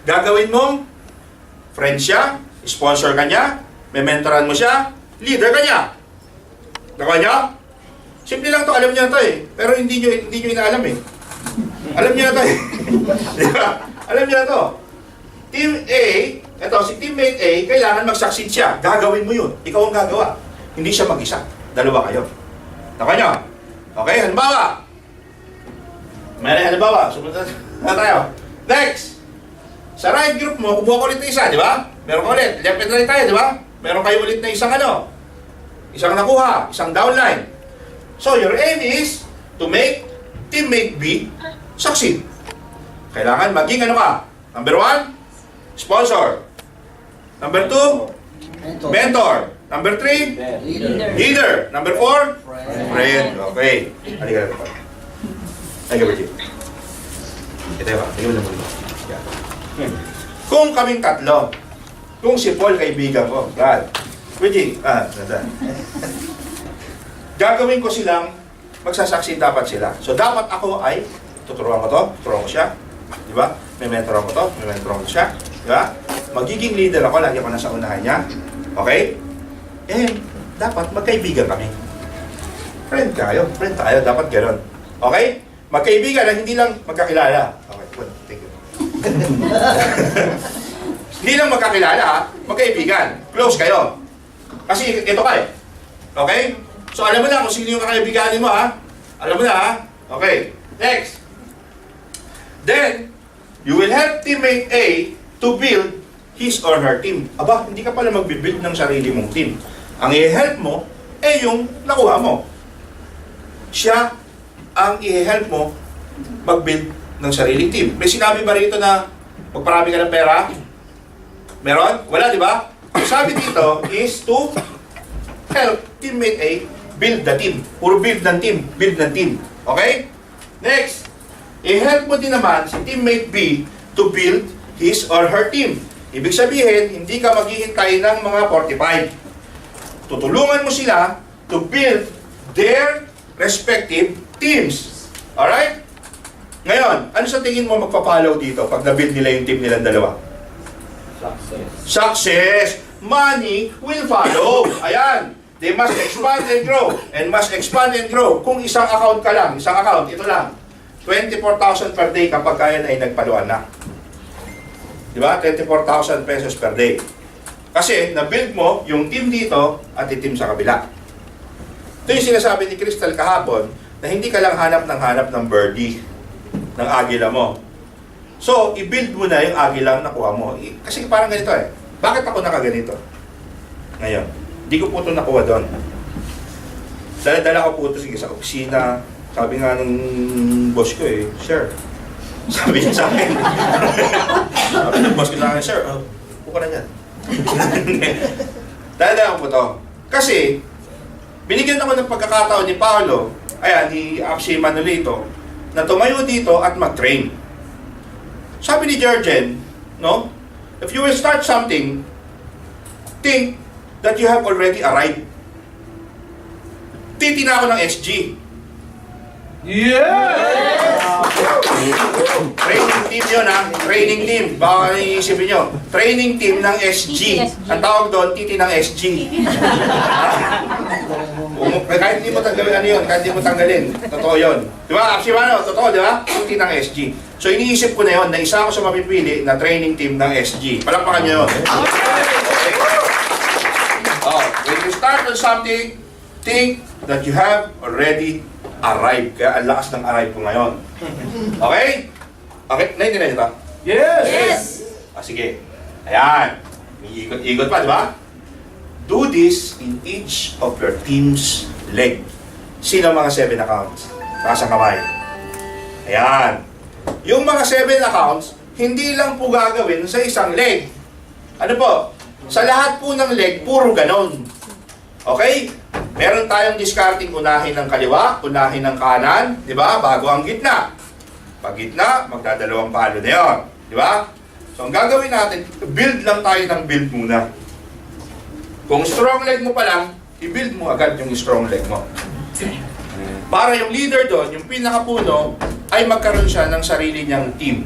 gagawin mong friend siya, sponsor ka niya, may mentoran mo siya, leader ka niya. Nakuha niyo? Simple lang to, alam niyo na to eh. Pero hindi niyo inaalam eh. Alam niyo na to eh. Diba? Alam niyo na to. Team A, si teammate A, kailangan mag-succeed siya. Gagawin mo yun. Ikaw ang gagawa. Hindi siya mag-isa. Dalawa kayo. Taka nyo? Okay, halimbawa. May halimbawa. Sumunod na tayo. Next! Sa right group mo, kumuha ko ulit na isa, di ba? Meron ko ulit. Left and right tayo, di ba? Meron kayo ulit na isang isang nakuha, isang downline. So your aim is to make teammate B succeed. Kailangan maging ano ka? Number 1, sponsor. Number 2, mentor. Number 3, leader. Number 4, friend. Okay. Halika na po. Halika ba, Jim? Ito yun ba? Halika na muna. Kung kaming tatlo, kung si Paul kaibigan ko, Brad, Luigi, gagawin ko silang magsasaksin dapat sila. So dapat ako ay tuturuan ko to, tuturuan ko siya. Di ba? May mentoran ko to, may mentoran ko siya. Di ba? Magiging leader ako, lagi ako nasa unahan niya. Okay? And dapat magkaibigan kami. Friend tayo, dapat gano'n. Okay? Magkaibigan na hindi lang magkakilala. Okay, good. Thank you. Hindi lang magkakilala, ha? Magkaibigan. Close kayo. Kasi ito ka eh. Okay? So alam mo na kung sino yung kakaibiganin mo, ha? Alam mo na, ha? Okay. Next. Then, you will help teammate A to build his or her team. Aba, hindi ka pala magbibuild ng sarili mong team. Ang i-help mo, yung nakuha mo. Siya ang i-help mo mag-build ng sariling team. May sinabi ba rito na magparami ka ng pera? Meron? Wala, di ba? Ang sabi dito is to help teammate A build the team. Puro build ng team. Build ng team. Okay? Next. I-help mo din naman si teammate B to build his or her team. Ibig sabihin, hindi ka maghihintay ng mga 45. Tutulungan mo sila to build their respective teams. Alright? Ngayon, ano sa tingin mo magpa-follow dito pag na-build nila yung team nilang dalawa? Success! Money will follow. Ayan. They must expand and grow. And must expand and grow. Kung isang account ka lang, isang account, ito lang. 24,000 per day kapag kaya na ay nagpaluan na. Diba? 24,000 pesos per day. Kasi, na-build mo yung team dito at yung team sa kabila. Ito yung sinasabi ni Crystal kahapon na hindi ka lang hanap ng birdie ng agila mo. So, i-build mo na yung agila na nakuha mo. Kasi parang ganito eh. Bakit ako nakaganito? Ngayon, hindi ko po ito nakuha doon. Dala-dala ko po ito sa opisina. Sabi nga ng boss ko eh, sir. Sabi niya sa akin. Sabi ng boss ko sa akin, sir, buka na dyan. Dala-dala ko po ito. Kasi, binigyan ako ng pagkakataon ni Paolo, ni Axie Manolito, na tumayo dito at mag-train. Sabi ni Jurgen, no? If you will start something, think that you have already arrived. Titina ako ng SG. Training team yun, ha? Training team. Baka iisipin nyo. Training team ng SG. Ang tawag doon, titi ng SG. Kahit hindi mo tanggalin ano yun, kahit hindi mo tanggalin. Totoo yun. Di ba? Actually, totoo, di ba? Titi ng SG. So, iniisip ko na yun, na isa ako sa mapipili na training team ng SG. Palakpakan nyo yun. Okay? When you start on something, think that you have already arrived. Kaya ang lakas ng arrive ko ngayon. Okay? Okay? Naintindihan nyo ito? Yes! Sige. Ayan. May ikot-ikot pa, di ba? Do this in each of your team's leg. Sino ang mga 7 accounts? Taas ang kamay. Ayan. Yung mga 7 accounts, hindi lang po gagawin sa isang leg. Ano po? Sa lahat po ng leg, puro ganon. Okay? Meron tayong discarding unahin ng kaliwa, unahin ng kanan, di ba? Bago ang gitna. Pag gitna, magdadalawang palo na yun. Di ba? So, ang gagawin natin, build lang tayo ng build muna. Kung strong leg mo pa lang, i-build mo agad yung strong leg mo. Para yung leader doon, yung pinakapuno, ay magkaroon siya ng sarili niyang team.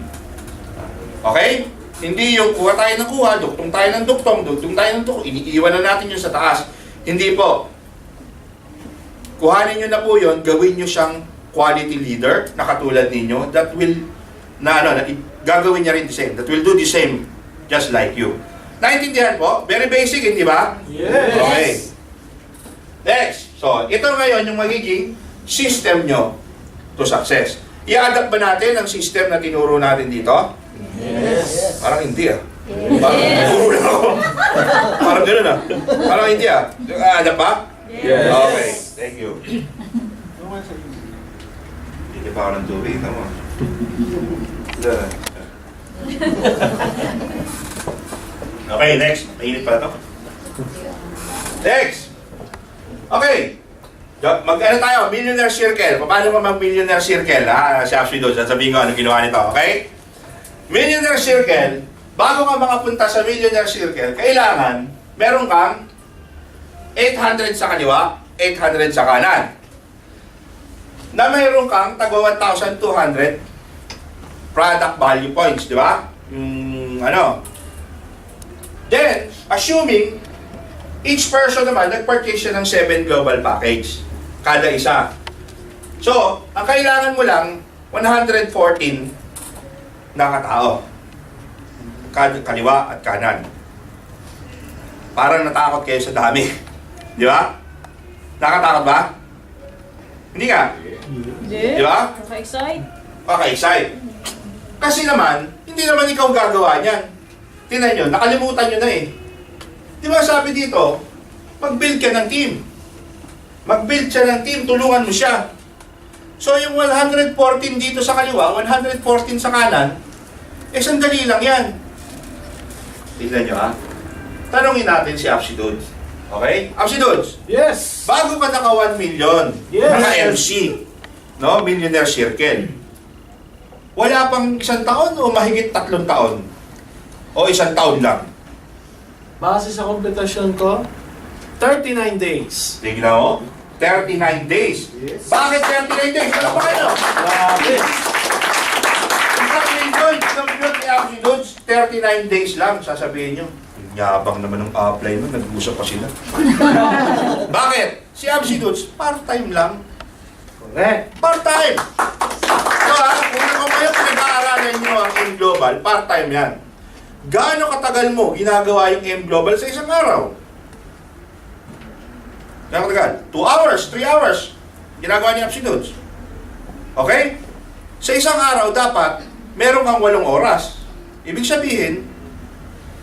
Okay? Hindi yung kuha tayo ng kuha, duktong tayo ng duktong tayo ng duktong, iniiwan na natin yung sa taas. Hindi po. Kuhanin nyo na po yun, gawin nyo siyang quality leader na katulad ninyo that will, gagawin niya rin the same, that will do the same just like you. Naintindihan po? Very basic, hindi ba? Yes! Okay. Next. So, ito ngayon yung magiging system nyo to success. I-adapt ba natin ang system na tinuro natin dito? Yes! Parang hindi Parang tinuro lang ako. Parang gano'n Parang hindi I-adapt ba? Yes! Okay. Thank you. Hindi pa ako ng tubig, tama. Okay, next. Mainit pa ito. Next! Okay. Mag-ano tayo? Millionaire Circle. Paano ba mag-millionaire circle? Ha? Si Apsi doon. Sasabihin ko anong ginawa nito. Okay? Millionaire Circle. Bago ka makapunta sa Millionaire Circle, kailangan meron kang 800 sa kaliwa, 800 sa kanan. Na mayroon kang tagwa 1,200 product value points, di ba? Then, assuming each person naman nag-purchase siya ng 7 global package kada isa. So, ang kailangan mo lang 114 na katao. Kaliwa at kanan. Parang natakot kayo sa dami. Di ba? Nakatakot ba? Hindi ka? Hindi. Di ba? Naka-excite. Okay, kasi naman, hindi naman ikaw gagawa niyan. Tingnan nyo, nakalimutan nyo na eh. Di ba sabi dito, mag-build ka ng team. Mag-build siya ng team, tulungan mo siya. So yung 114 dito sa kaliwa, 114 sa kanan, eh sandali lang yan. Tingnan nyo ha. Tanungin natin si Apsi Dudes. Okay? Apsi Dudes, Yes! bago ka naka 1 million, Yes. naka-MC, no? Millionaire Circle. Wala pang 1 taon o mahigit 3 taon? O 1 taon lang? Base sa kompetasyon ko, 39 days. Tignan mo, 39 days. Yes. Bakit 39 days? Ano ba kayo? Grabe! Ang 39 days lang, sasabihin nyo. Yabang naman ng apply nun, nag-usap pa sila. Bakit? Si Apsi Dudes, part-time lang. Correct. Part-time! So kung kayo pinag-aaralan nyo ang M Global, part-time yan. Gaano katagal mo ginagawa yung M Global sa isang araw? Gaano katagal? 2 hours, 3 hours. Ginagawa ni Apsi Dudes. Okay? Sa isang araw, dapat meron kang 8 oras. Ibig sabihin,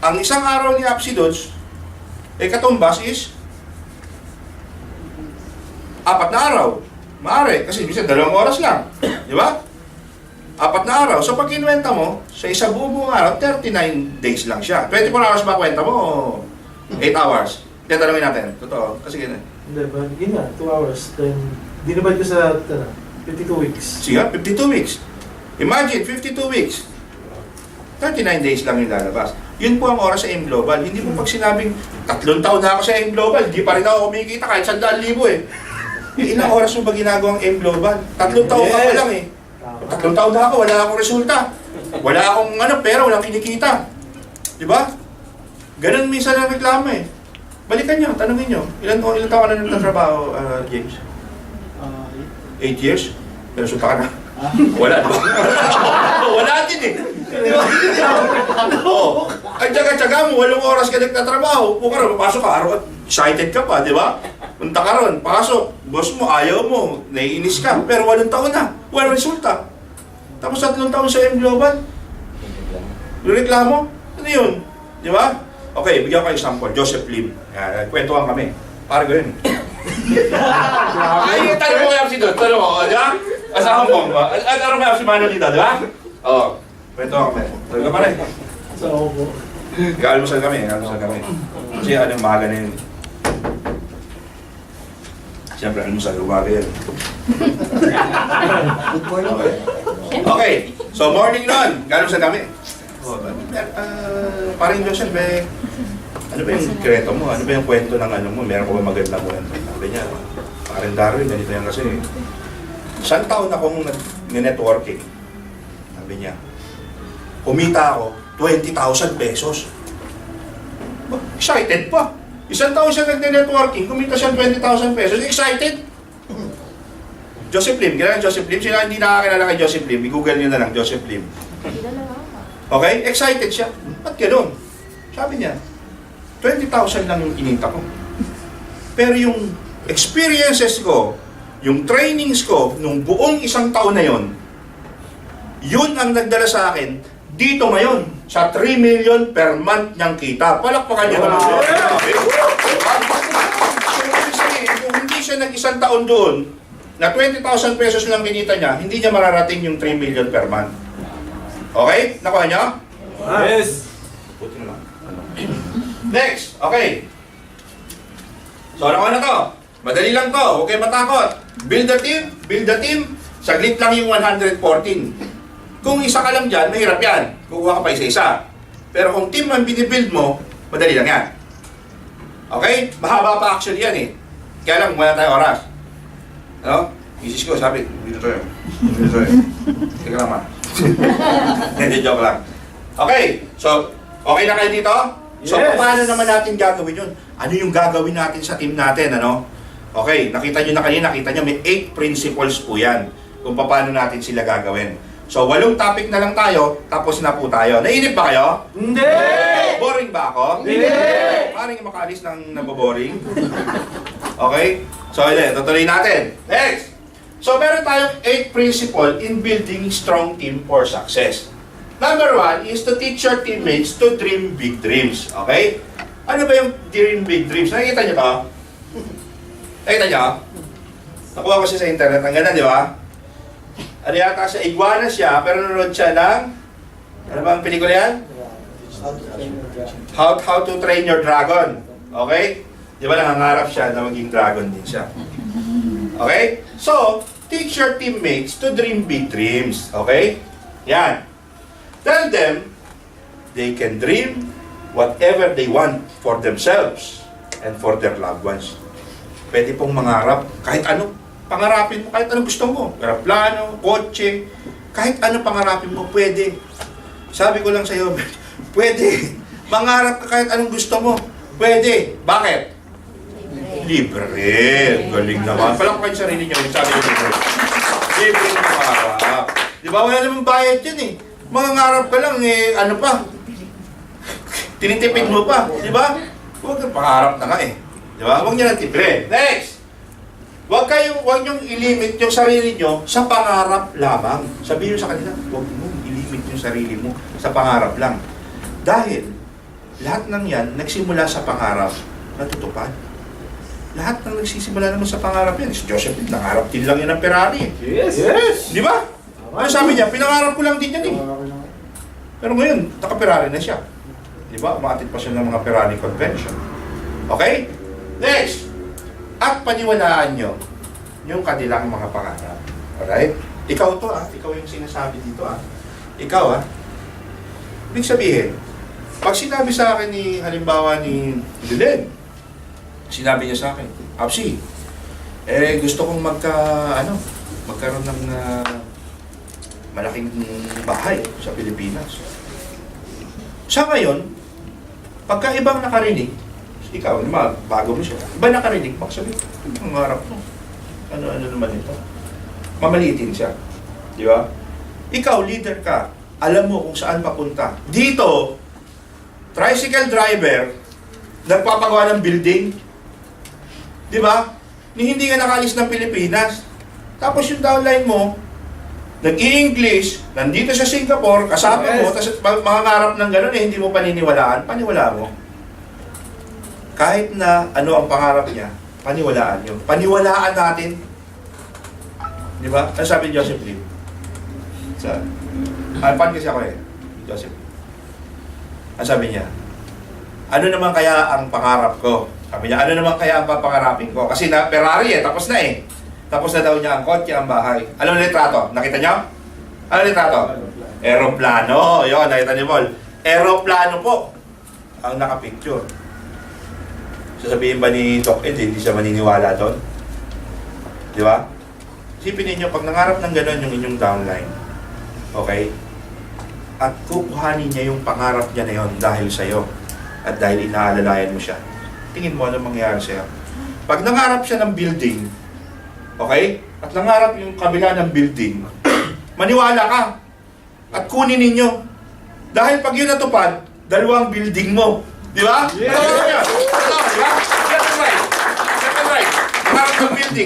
ang isang araw ni Apsi Dudes, katumbas is 4 na araw. Maaari, kasi minsan 2 oras lang. Di ba? 4 na araw. So pag kinuwenta mo, sa isang buong araw, 39 days lang siya. 24 hours ba kwenta mo o 8 hours? Kaya tanongin natin. Totoo. Kasi ganun. Hindi ba? Yun nga, 2 hours. Then, dinibad ko sa 52 weeks. Sige, 52 weeks. Imagine, 52 weeks. 39 days lang yung lalabas. Yun po ang oras sa M Global. Hindi mo pag sinabing 3 taon na ako sa M Global, hindi pa rin ako kumikita kahit 100,000 eh. Ilang oras mo ba ginagawang M Global? 3 taon ka pa lang eh. 3 taon na ako, wala akong resulta. Wala akong pera, walang kinikita. Di ba? Ganun minsan ang reklamo eh. Balikan nyo, tanongin nyo. Ilan taon ka na nagtatrabaho, James? 8 years? Pero sunta ka na. Wala, di ba? Wala din eh. Di ba? Oo. Ang tsaga-tsaga mo, 8 oras ka nagtatrabaho. Kung ka rin, papasok ka, araw, excited ka pa, di ba? Punta ka ron, pasok. Boss mo, ayaw mo, naiinis ka. Pero 8 taon na, walang resulta. Tapos 3 taon sa M Global. Yung reklamo, ano yun? Di ba? Okay, bigyan ko example. Joseph Lim. Kwentuhan kami. Parang ganyan. Ay, tanong mo yung si Dot. Tanong mo, di ba? Sa Hong Kong ba? Ano mo yung si Mano dito, di ba? Oo. Kwentuhan kami. Tanong ka pa rin. So, ako. Nag-almusal kami. Kasi anong umaga na yun. Siyempre, almusal, umaga yan. Okay. So, morning nun. Nag-almusal kami. Parang Joseph, ano ba yung kreto mo? Ano ba yung kwento ng ano mo? Meron ko ba magandang kwento? Sabi niya, parang Darwin, ganito yan kasi. 1 taon akong nag-networking. Sabi niya, kumita ako 20,000 pesos. Excited pa. 1 taon siya nag-networking, kumita siya 20,000 pesos. Excited? Joseph Lim, kailangan Joseph Lim. Sila hindi nakakilala kay Joseph Lim, i-google nyo na lang, Joseph Lim. Okay? Excited siya. Ba't ganun? Sabi niya, 20,000 lang yung kinita ko. Pero yung experiences ko, yung trainings ko, nung buong 1 taon na yon, yun ang nagdala sa akin dito ngayon, sa 3 million per month niyang kita. Palakpakan niya naman. Kung hindi siya nag 1 taon doon, na 20,000 pesos lang kinita niya, hindi niya mararating yung 3 million per month. Okay? Nakuha niyo? Yes! Buti naman. Next, okay. So, nakuha na to. Madali lang to, huwag kayo matakot. Build a team. Saglit lang yung 114. Kung isa ka lang dyan, mahirap yan. Kukuha ka pa isa-isa. Pero kung team ang binibuild mo, madali lang yan. Okay? Mahaba pa actually yan eh. Kaya lang, wala tayong oras. Ano? Isis ko, sabi, dito tayo. Teka lang ma. Hindi, joke lang. Okay, so, okay na kayo dito? So, Yes. paano naman natin gagawin yun? Ano yung gagawin natin sa team natin, ano? Okay, nakita nyo na kanina, nakita nyo, may 8 principles po yan kung paano natin sila gagawin. So, 8 topic na lang tayo, tapos na po tayo. Nainip ba kayo? Hindi! Boring ba ako? Hindi! Parang makaalis ng naboboring. Okay? So, ulit, tutuloy natin. Next! So, meron tayong 8 principle in building strong team for success. Number 1 is to teach your teammates to dream big dreams. Okay? Ano ba yung dream big dreams? Nakikita nyo to? Nakikita nyo? Nakuha ko siya sa internet. Ang ganda, di ba? Ano yata sa iguana siya, pero nanonood siya ng... Ano ba ang pelikula yan? How to Train Your Dragon. Okay? Di ba nangangarap siya na maging dragon din siya? Okay? So, teach your teammates to dream big dreams. Okay? Yan. Tell them they can dream whatever they want for themselves and for their loved ones. Pwede pong mangarap kahit ano. Pangarapin mo kahit anong gusto mo. Aeroplano, kotse, kahit ano pangarapin mo, pwede. Sabi ko lang sa iyo, pwede. Mangarap ka kahit anong gusto mo. Pwede. Bakit? Libre. Galing naman. Palang kayo sarili niyo. Sabi ko libre. Libre na mangarap. Di ba? Wala namang bayad yan eh. Mangangarap ka lang eh, ano pa? Tinitipid mo pa. Di ba? Huwag kang pangarap na nga eh. Di ba? Huwag niyo nang tipirin. Next! Huwag niyong ilimit yung sarili niyo sa pangarap lamang. Sabihin niyo sa kanila, huwag mo ilimit yung sarili mo sa pangarap lang. Dahil, lahat ng yan, nagsimula sa pangarap, natutupad. Lahat ng nagsisimula naman sa pangarap yan. Si Joseph, nangarap din lang yan ng Ferrari. Yes! Yes! Di ba? Ano sabi niya? Pinangarap ko lang din yan eh. Pero ngayon, naka-Ferrari na siya. Di ba? Umatid pa siya ng mga Ferrari convention. Okay? Next! At paniwalaan nyo yung kanilang mga pangarap. Alright? Ikaw to ikaw yung sinasabi dito Ikaw ibig sabihin, pag sinabi sa akin ni, halimbawa ni Dylan, sinabi niya sa akin, Apsi, gusto kong magkaroon ng malaking bahay sa Pilipinas. Sa ngayon, pagka ibang nakarinig, ikaw, bago mo siya, iba nakarinig, sabi, ang harap mo. Ano naman ito? Mamaliitin siya. Di ba? Ikaw, leader ka. Alam mo kung saan papunta. Dito, tricycle driver, nagpapagawa ng building. Di ba? Hindi ka nakalis ng Pilipinas. Tapos yung downline mo, nag-i-English, nandito sa Singapore, kasama mo, tapos mangangarap ng gano'n hindi mo paniniwalaan, paniwala mo. Kahit na ano ang pangarap niya, paniwalaan nyo. Paniwalaan natin. Di ba? Ano sabi ni Joseph Lim? Pan kasi ako Joseph. Ano sabi niya? Ano naman kaya ang pangarap ko? Sabi niya, ano naman kaya ang papangarapin ko? Kasi na Ferrari tapos na Tapos na daw niya ang kotse, ang bahay. Ano ang litrato? Nakita niyo? Ano ang litrato? Aeroplano. Yun, nakita niyo, Paul. Aeroplano po ang nakapicture. Sasabihin ba ni Doc Ed, hindi siya maniniwala doon? Di ba? Isipin ninyo, pag nangarap ng gano'n yung inyong downline, okay? At kukuhanin niya yung pangarap niya na yun dahil sa'yo at dahil inaalalayan mo siya. Tingin mo ano mangyayari sa'yo. Pag nangarap siya ng building, okay? At nangarap yung kabila ng building, maniwala ka at kunin ninyo. Dahil pag yun natupad, dalawang building mo. Di ba? Yeah. Di ba? Second right.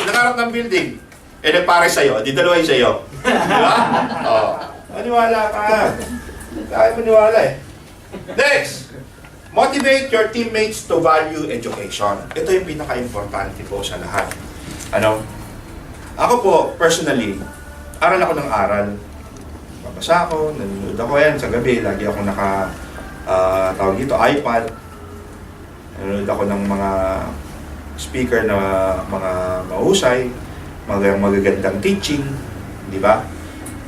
Nangarap ng building. Nagpare sa'yo, di dalawa yung sa'yo. Di ba? Maniwala ka. Kaya maniwala Next! Motivate your teammates to value education. Ito yung pinaka-importante po sa lahat. Ako po, personally, aral ako ng aral. Babasa ako, nanonood ako yan sa gabi. Lagi ako tawag dito, iPad. Nanonood ako ng mga speaker na mga mahusay, mga magagandang teaching, di ba?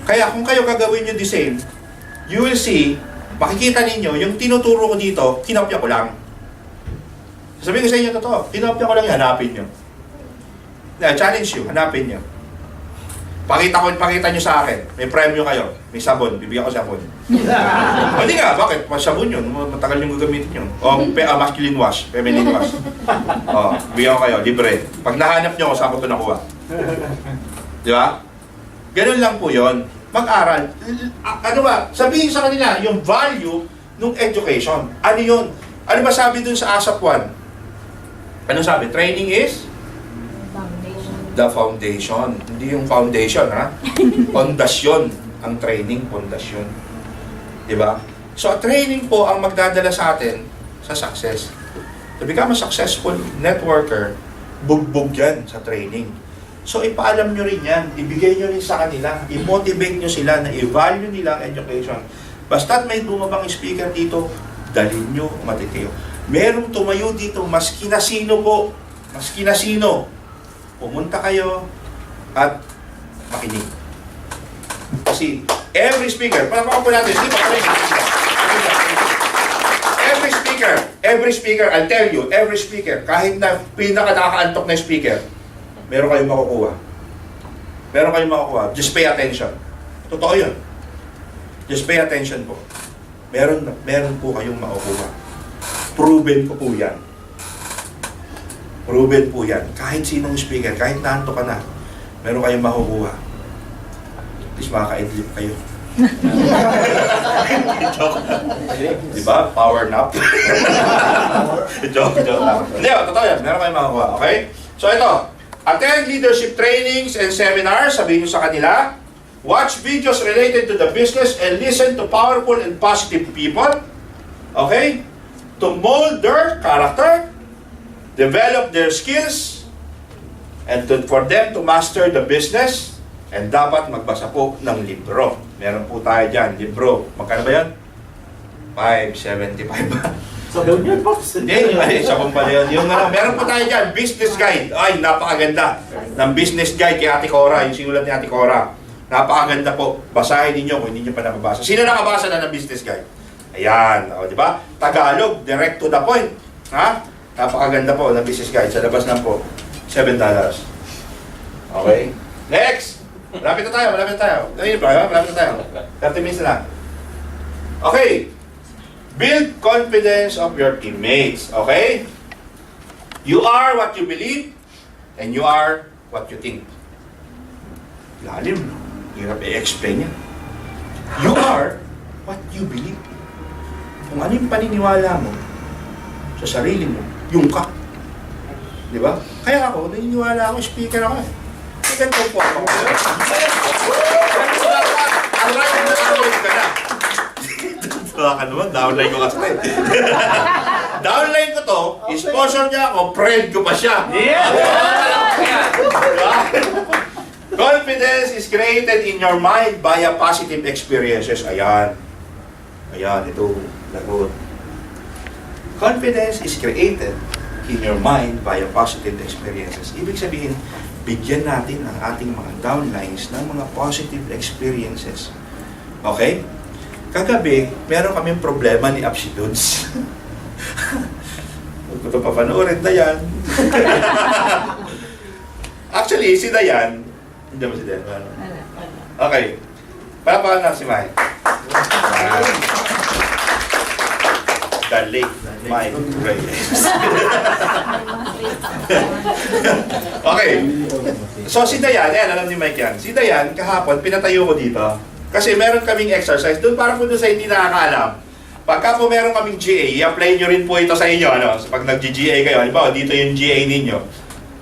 Kaya kung kayo gagawin nyo the same, you will see, makikita ninyo, yung tinuturo ko dito, kinopya ko lang. Sabihin ko sa inyo totoo, kinopya ko lang yan, hanapin nyo. Challenge you, hanapin nyo. Pakita nyo sa akin, may premyo kayo, may sabon, bibigyan ko sabon. Hindi nga, bakit? Sabon yun, matagal yung gagamitin yun. O masculine wash, feminine wash. O, bibigyan ko kayo, libre. Pag nahanap nyo, saan ko ito nakuha? Di ba? Ganun lang po yun. Mag-aral. Ano ba? Sabihin sa kanila, yung value ng education. Ano yun? Ano ba sabi dun sa ASAP 1? Ano sabi? Training is? The foundation. Hindi yung foundation, ha? Pondasyon. Ang training, pondasyon. Diba? So, training po ang magdadala sa atin sa success. To become a successful networker, bugbog yan sa training. So, ipaalam nyo rin yan. Ibigay nyo rin sa kanila. I-motivate nyo sila na i-value nila ang education. Basta't may dumabang speaker dito, dalhin nyo, matitiyo. Merong tumayo dito, maski na sino po. Maski na sino. Pumunta kayo at makinig. Kasi every speaker, palapakan po natin, di ba? Every speaker, I'll tell you, every speaker, kahit na pinaka-nakakaantok na speaker, meron kayong makukuha. Meron kayong makukuha. Just pay attention. Totoo yun. Just pay attention po. Meron po kayong makukuha. Proven ko po yan. Proven po yan. Kahit sinong speaker, kahit naanto ka na, meron kayong makukuha. At least makaka-idlip kayo. Joke. Diba? Power nap. Joke lang. Hindi, totoo yan. Meron kayong makukuha. Okay? So ito, attend leadership trainings and seminars. Sabihin nyo sa kanila. Watch videos related to the business and listen to powerful and positive people. Okay? To mold their character, develop their skills, and for them to master the business, and dapat magbasa po ng libro. Meron po tayo dyan, libro. Magkano ba yan? 575 ba? So, doon yun, Pops. Hindi, isa pong pala yun. Yung, meron po tayo dyan, business guide. Ay, napakaganda. Ng business guide kay Ate Cora, yung sinulat ni Ate Cora. Napakaganda po. Basahin ninyo kung hindi nyo pa nakabasa. Sino nakabasa na ng business guide? Ayan, o, di ba? Tagalog, direct to the point. Ha? Napakaganda po ng business guide. Sa labas lang po, $7. Okay? Next! Malapit na tayo. Malapit na tayo. 30 minutes na lang. Okay. Build confidence of your teammates. Okay? You are what you believe, and you are what you think. Lalim. Hirap i-explain yan. You are what you believe. Kung ano yung paniniwala mo sa sarili mo, yung ka. Di ba? Kaya ako, naniniwala ako, speaker ako eh. Ganito po ako. Alright, na-download ka na. Tuwa ka naman, downline ko kasi. Downline ko to, sponsor niya ako, friend ko pa siya. Confidence is created in your mind via positive experiences. Ayan. Ayan, ito. Lagot. Confidence is created in your mind via positive experiences. Ibig sabihin, bigyan natin ang ating mga downlines ng mga positive experiences. Okay? Kagabi, meron kaming problema ni Apsi Dudes. Huwag ko ito papanoorin, Dayan. Actually, si Dayan, hindi ba si Dayan? Okay. Palapakan na si Mike. The late Mike Reyes. Okay. So si Dayan, alam ni Mike yan. Si Dayan, kahapon, pinatayo ko dito. Kasi meron kaming exercise. Doon para po doon sa hindi nakakaalam. Pagka po meron kaming GA, i-apply nyo rin po ito sa inyo. Ano? So, pag nag-GA kayo, halimbawa dito yung GA ninyo.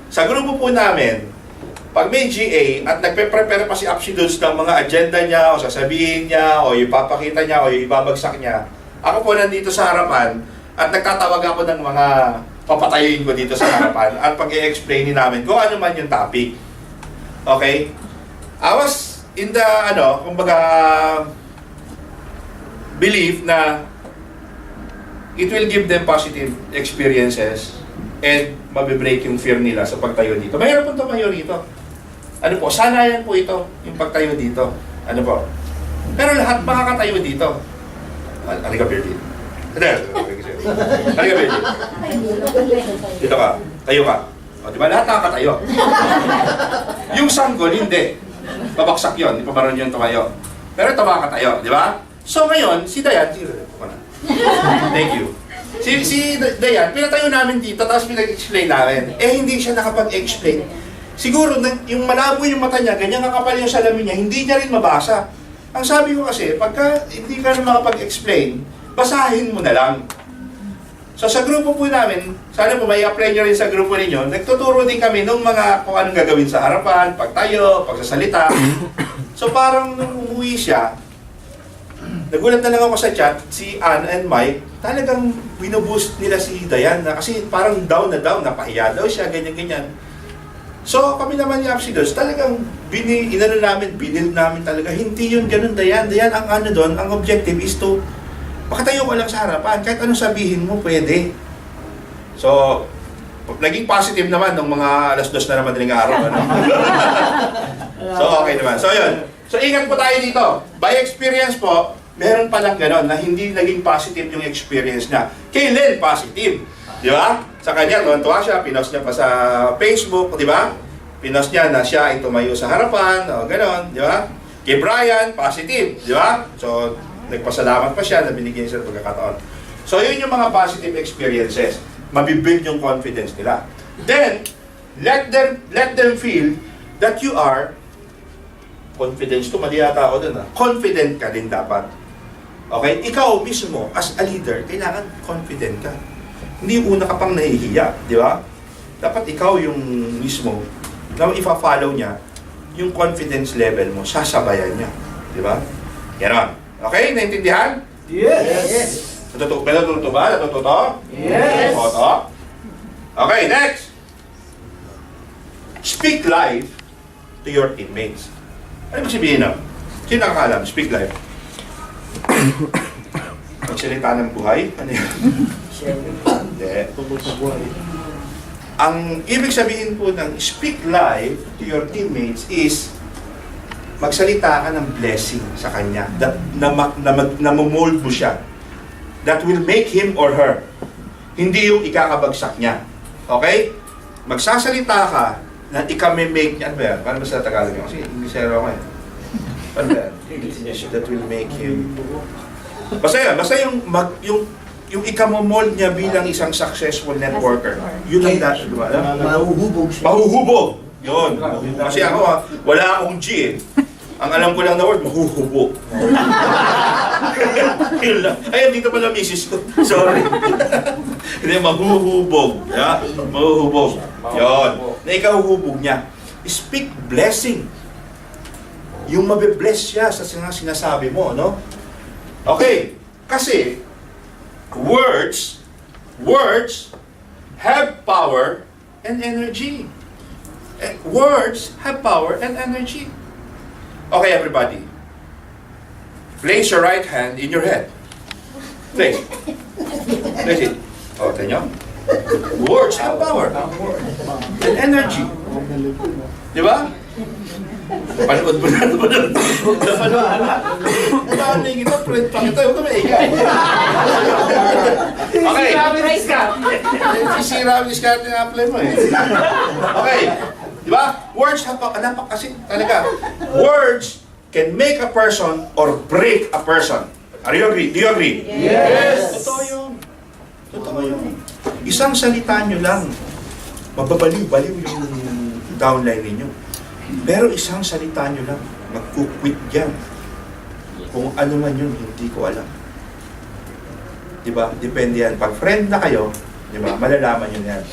Sa grupo po namin, pag may GA at nagpe-prepare pa si Apsi Dudes ng mga agenda niya o sasabihin niya o ipapakita niya o ibabagsak niya, ako po nandito sa harapan at nagtatawag ako ng mga papatayin ko dito sa harapan at pag-i-explainin namin kung ano man yung topic. Okay? I was in the, kumbaga, belief na it will give them positive experiences and mabibreak yung fear nila sa pagtayo dito. Mahirap po tumayo dito. Ano po, sanayan po ito, yung pagtayo dito. Ano po? Pero lahat makakatayo dito. Halika, Bertie. Halika, Bertie. Dito ka. Tayo ka. O, di ba? Lahat nakakatayo. Yung sanggol, hindi. Babaksak yun. Hindi pa maroon yun tumayo. Pero ito makakatayo. Di ba? So ngayon, si Dayan, thank you. Si Dayan, pinatayo namin dito, tapos pinag-explain namin. Hindi siya nakapag-explain. Siguro, yung malabo yung mata niya, ganyan kakapal yung salamin niya, hindi niya rin mabasa. Ang sabi ko kasi, pagka hindi ka rin makapag-explain, basahin mo na lang. So sa grupo po namin, sana po may apply nyo rin sa grupo ninyo, nagtuturo din kami ng mga kung anong gagawin sa harapan, pagtayo, pagsasalita. So parang nung umuwi siya, nagulat na lang ako sa chat, si Ann and Mike, talagang binuboost nila si Dayan na kasi parang down na down, napahiya daw siya, ganyan-ganyan. So kami naman ni Apsidos, talagang binil namin talaga, hindi yun ganun Dayan. Dayan, ang ano doon, ang objective is to makatayo ko lang sa harapan, kahit anong sabihin mo, pwede. So, naging positive naman ng mga alas 2 na naman din ng araw. Ano? So, okay naman. So, yun. So, ingat po tayo dito. By experience po, meron palang gano'n na hindi naging positive yung experience niya. Kay Len, positive. Di ba? Sa kanya, tuwan-tuwa siya, pinost niya pa sa Facebook, di ba? Pinost niya na siya ay tumayo sa harapan, o gano'n, di ba? Kay Brian, positive, di ba? So, nagpasalamat pa siya na binigyan siya ng pagkakataon. So, yun yung mga positive experiences. Mabibuild yung confidence nila. Then, let them feel that you are confidence to, mali yata ako dun, confident ka din dapat. Okay? Ikaw mismo, as a leader, kailangan confident ka. Hindi una ka pang nahihiya, di ba? Dapat ikaw yung mismo, na ipa-follow niya, yung confidence level mo, sasabayan niya. Di ba? Ganon. Okay? Naintindihan? Yes! Natututo ba? Natututo? Yes! Oto? Okay, next! Speak life to your teammates. Ano ba sabihin na? Sino nakakalam? Speak life. Magsalita ng buhay? Ano yun? Hindi. Ang ibig sabihin po ng speak life to your teammates is magsalita ka ng blessing sa kanya, that namomold mo siya, that will make him or her, hindi yung ikakabagsak niya. Okay? Magsasalita ka na ika-make niya. Ano ba yan? Paano ba sa Tagalog yun? Kasi Englishero ako eh. Paano ba yan? That will make him... Basta yung ika-mold niya bilang isang successful networker. Yun ang dapat, di ba? Mahuhubog siya. Mahuhubog! Yun. Kasi ako, wala akong G eh. Ang alam ko lang na word, mahuhubog. Yun lang. Ayun, dito pala misis ko. Sorry. Hindi, mahuhubog. Yeah? Mahuhubog. Yun. Na ikahuhubog niya. Speak blessing. Yung mabibless siya sa sinasabi mo, no? Okay. Kasi, words have power and energy. Words have power and energy. Okay, everybody. Place your right hand in your head. Place. Place it. O, tignan nyo. Words have power and energy. Di ba? Panood mo na naman. Paano yung ito? Print pa ito. Huwag ka maigay. Okay. Sisira ang discard yung apply mo eh. Okay. Di ba? Words have power. Kasi talaga. Words can make a person or break a person. Are you agree? Do you agree? Yes! Totoo yun. Totoo yun. Isang salita nyo lang, mababaliw-baliw yung downline ninyo. Pero isang salita nyo lang, magkukwit yan. Kung ano man yun, hindi ko alam. Diba? Depende yan. Pag friend na kayo, diba? Malalaman nyo yan.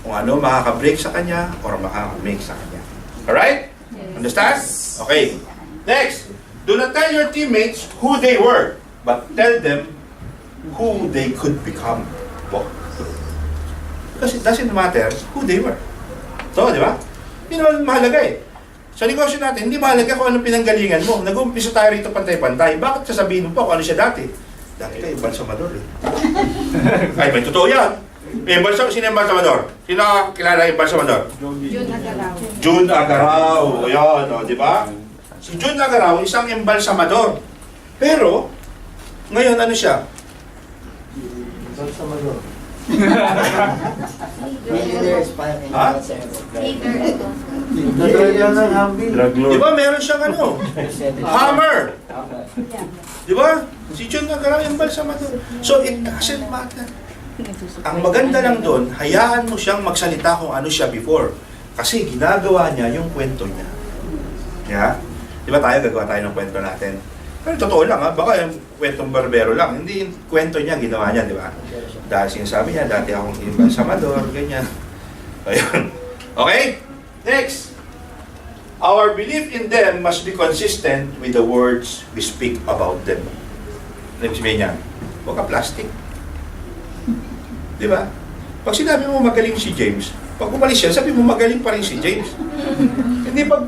Kung ano makaka-break sa kanya or makaka-make sa kanya. Alright? Understand? Okay. Next. Do not tell your teammates who they were, but tell them who they could become. Because it doesn't matter who they were. So, di ba? Hindi naman mahalaga eh. Sa negosyo natin, hindi mahalaga kung anong pinanggalingan mo. Nag-umpisa tayo rito pantay-pantay. Bakit sasabihin mo pa kung ano siya dati? Dati kayo, balsamador eh. Ay, may totoo yan. Sino yung balsamador? Sino kilala yung balsamador? June Agaraw. Ayan, o, di ba? Si June Agaraw, isang embalsamador. Pero, ngayon ano siya? Ha? Di ba meron siyang ano? Hammer. Di ba? Si June Agaraw, embalsamador. So, it doesn't matter. Ang maganda lang doon, hayaan mo siyang magsalita kung ano siya before. Kasi ginagawa niya yung kwento niya. Yeah? Di ba tayo, gagawa tayo ng kwento natin? Pero totoo lang ha, baka yung kwentong barbero lang. Hindi yung kwento niya, ginawa niya, di ba? Dahil sinasabi niya, dati akong embalsamador, ganyan. Ayun. Okay? Next. Our belief in them must be consistent with the words we speak about them. Ano yung sabihin niya? Huwag ka plastic. Di ba? Pag sinabi mo magaling si James, pag umalis siya, sabi mo magaling pa rin si James. Hindi pag,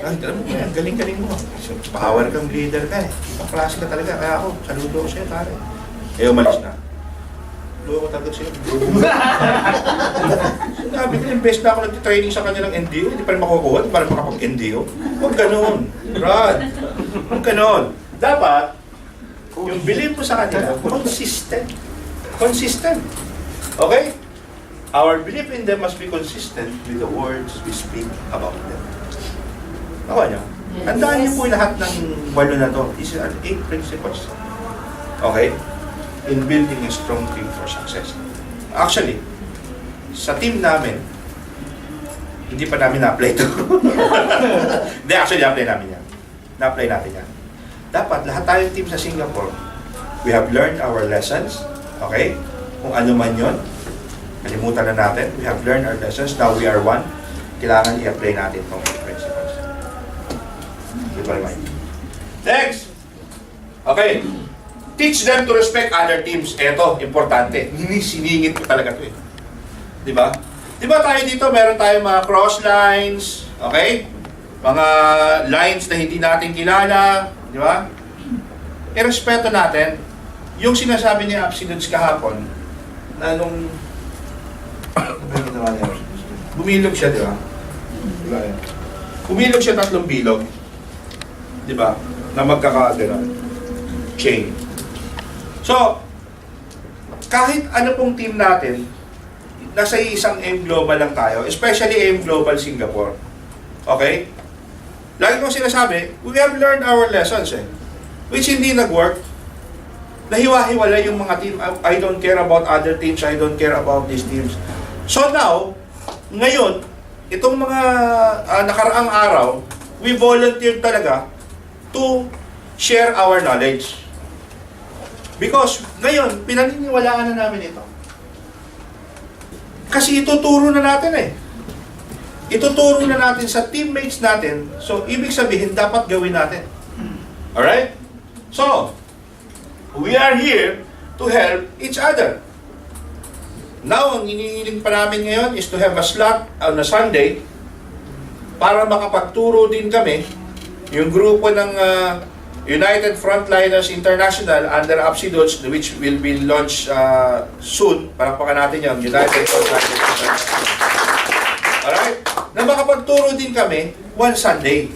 ay, alam mo, galing-galing mo. So, power kang leader ka eh. Ibang klase ka talaga. Kaya ako, saludo ko sa'yo, pare. Eh, umalis na. Luho ko talaga sa'yo. Sinabi ko, yung best na ako nag-training sa kanilang NDO, hindi pa rin makukuha, hindi pa rin makapag-NDO. Huwag ganun. Brad. Huwag ganun. Dapat, yung believe mo sa kanila, consistent. Consistent. Okay? Our belief in them must be consistent with the words we speak about them. Ako nyo? Tandaan niyo po lahat ng 8 na to. These are 8 principles. Okay? In building a strong team for success. Actually, sa team namin, hindi pa namin na-apply ito. Hindi, actually, na-apply namin yan. Na-apply natin yan. Dapat, lahat tayong team sa Singapore, we have learned our lessons. Okay? Kung ano man yun, kalimutan na natin. We have learned our lessons. Now we are one. Kailangan i-apply natin itong principles. Next! Okay. Teach them to respect other teams. Eto, importante. Siningit ko talaga ito eh. Diba? Diba tayo dito, meron tayong mga cross lines. Okay? Mga lines na hindi natin kilala. Diba? I-respeto natin. Yung sinasabi niya Absolutes kahapon, na nung bumilog siya, di ba? Bumilog siya 3 bilog. Di ba? Na magkakagano'n. Chain. So, kahit ano pong team natin, nasa isang AIM Global lang tayo, especially AIM Global Singapore. Okay? Lagi kong sinasabi, we have learned our lessons eh. Which hindi nag-work. Nahiwa-hiwala yung mga team. I don't care about other teams. I don't care about these teams. So now, ngayon, itong mga nakaraang araw, we volunteered talaga to share our knowledge. Because ngayon, pinaniniwalaan na namin ito. Kasi ituturo na natin eh. Ituturo na natin sa teammates natin. So, ibig sabihin, dapat gawin natin. Alright? So, we are here to help each other. Now, ang inihiling pa namin ngayon is to have a slot on a Sunday para makapagturo din kami yung grupo ng United Frontliners International under Absolutes, which will be launched soon. Palakpakan natin yung United Frontliners International. Alright? Na makapagturo din kami one Sunday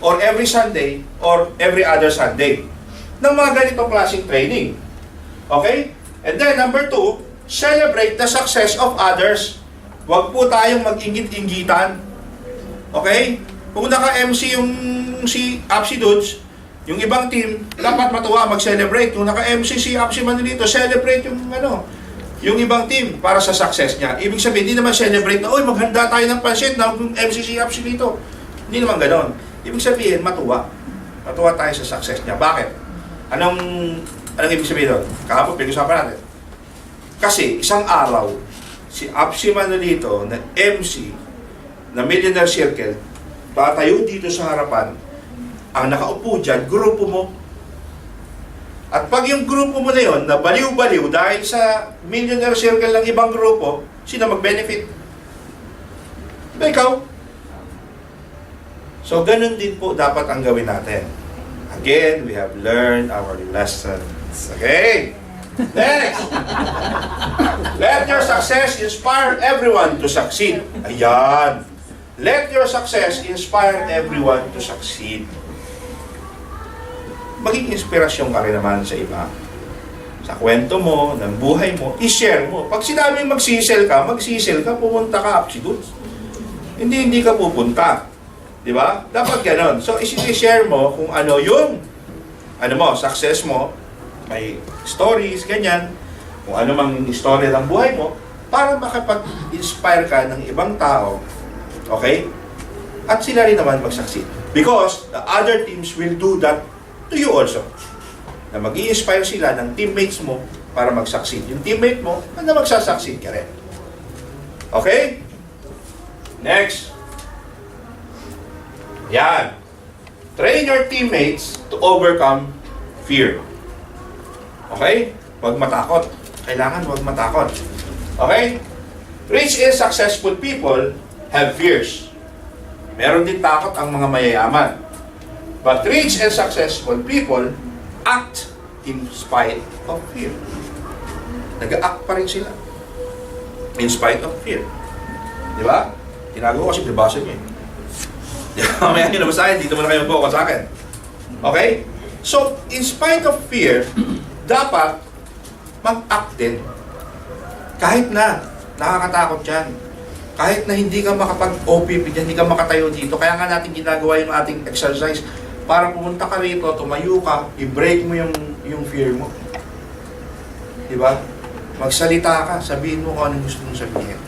or every Sunday or every other Sunday ng mga ganitong klaseng training. Okay? And then, number 2, celebrate the success of others. Huwag po tayong mag-ingit-ingitan. Okay? Kung naka-MC yung si Apsi Dudes, yung ibang team, dapat matuwa mag-celebrate. Kung naka-MC si Apsi Manolito, celebrate yung ibang team para sa success niya. Ibig sabihin, hindi naman celebrate na, oy, maghanda tayo ng pansit na MC si Apsi dito. Hindi naman ganon. Ibig sabihin, matuwa. Matuwa tayo sa success niya. Bakit? Anong ibig sabihin doon? Kahapon, pinag-usapan natin. Kasi, isang araw, si Apsi Manolito na MC na Millionaire Circle, tatayo dito sa harapan, ang nakaupo dyan, grupo mo. At pag yung grupo mo na yun, na baliw-baliw dahil sa Millionaire Circle ng ibang grupo, sino mag-benefit? Diba ikaw? So, ganun din po dapat ang gawin natin. Again, we have learned our lessons. Okay? Next! Let your success inspire everyone to succeed. Ayan. Let your success inspire everyone to succeed. Maging inspirasyon ka rin naman sa iba. Sa kwento mo, ng buhay mo, i-share mo. Pag sinabing magsisell ka, pumunta ka, absolute. Hindi ka pupunta. Di ba? Dapat ganon. So, i-share mo kung ano yung success mo, may stories, ganyan, kung ano mang istorya ng buhay mo, para makapag-inspire ka ng ibang tao, okay? At sila rin naman mag-succeed. Because the other teams will do that to you also. Na mag-i-inspire sila ng teammates mo para mag-succeed. Yung teammate mo, na magsasucceed ka rin. Okay? Next. Yan. Train your teammates to overcome fear. Okay? Huwag matakot. Kailangan huwag matakot. Okay? Rich and successful people have fears. Meron din takot ang mga mayayaman. But rich and successful people act in spite of fear. Nag-act pa rin sila. In spite of fear. Di ba? Tinago ko kasi nabasa niyo eh. Mamaya nyo nabasahin, dito muna kayo mag-focus sa akin. Okay? So, in spite of fear, dapat mag-act din. Kahit na nakakatakot yan. Kahit na hindi ka makapag-OPP dyan, hindi ka makatayo dito. Kaya nga natin ginagawa yung ating exercise para pumunta ka rito, tumayo ka, i-break mo yung fear mo. Diba? Magsalita ka, sabihin mo kung anong gusto mong sabihin.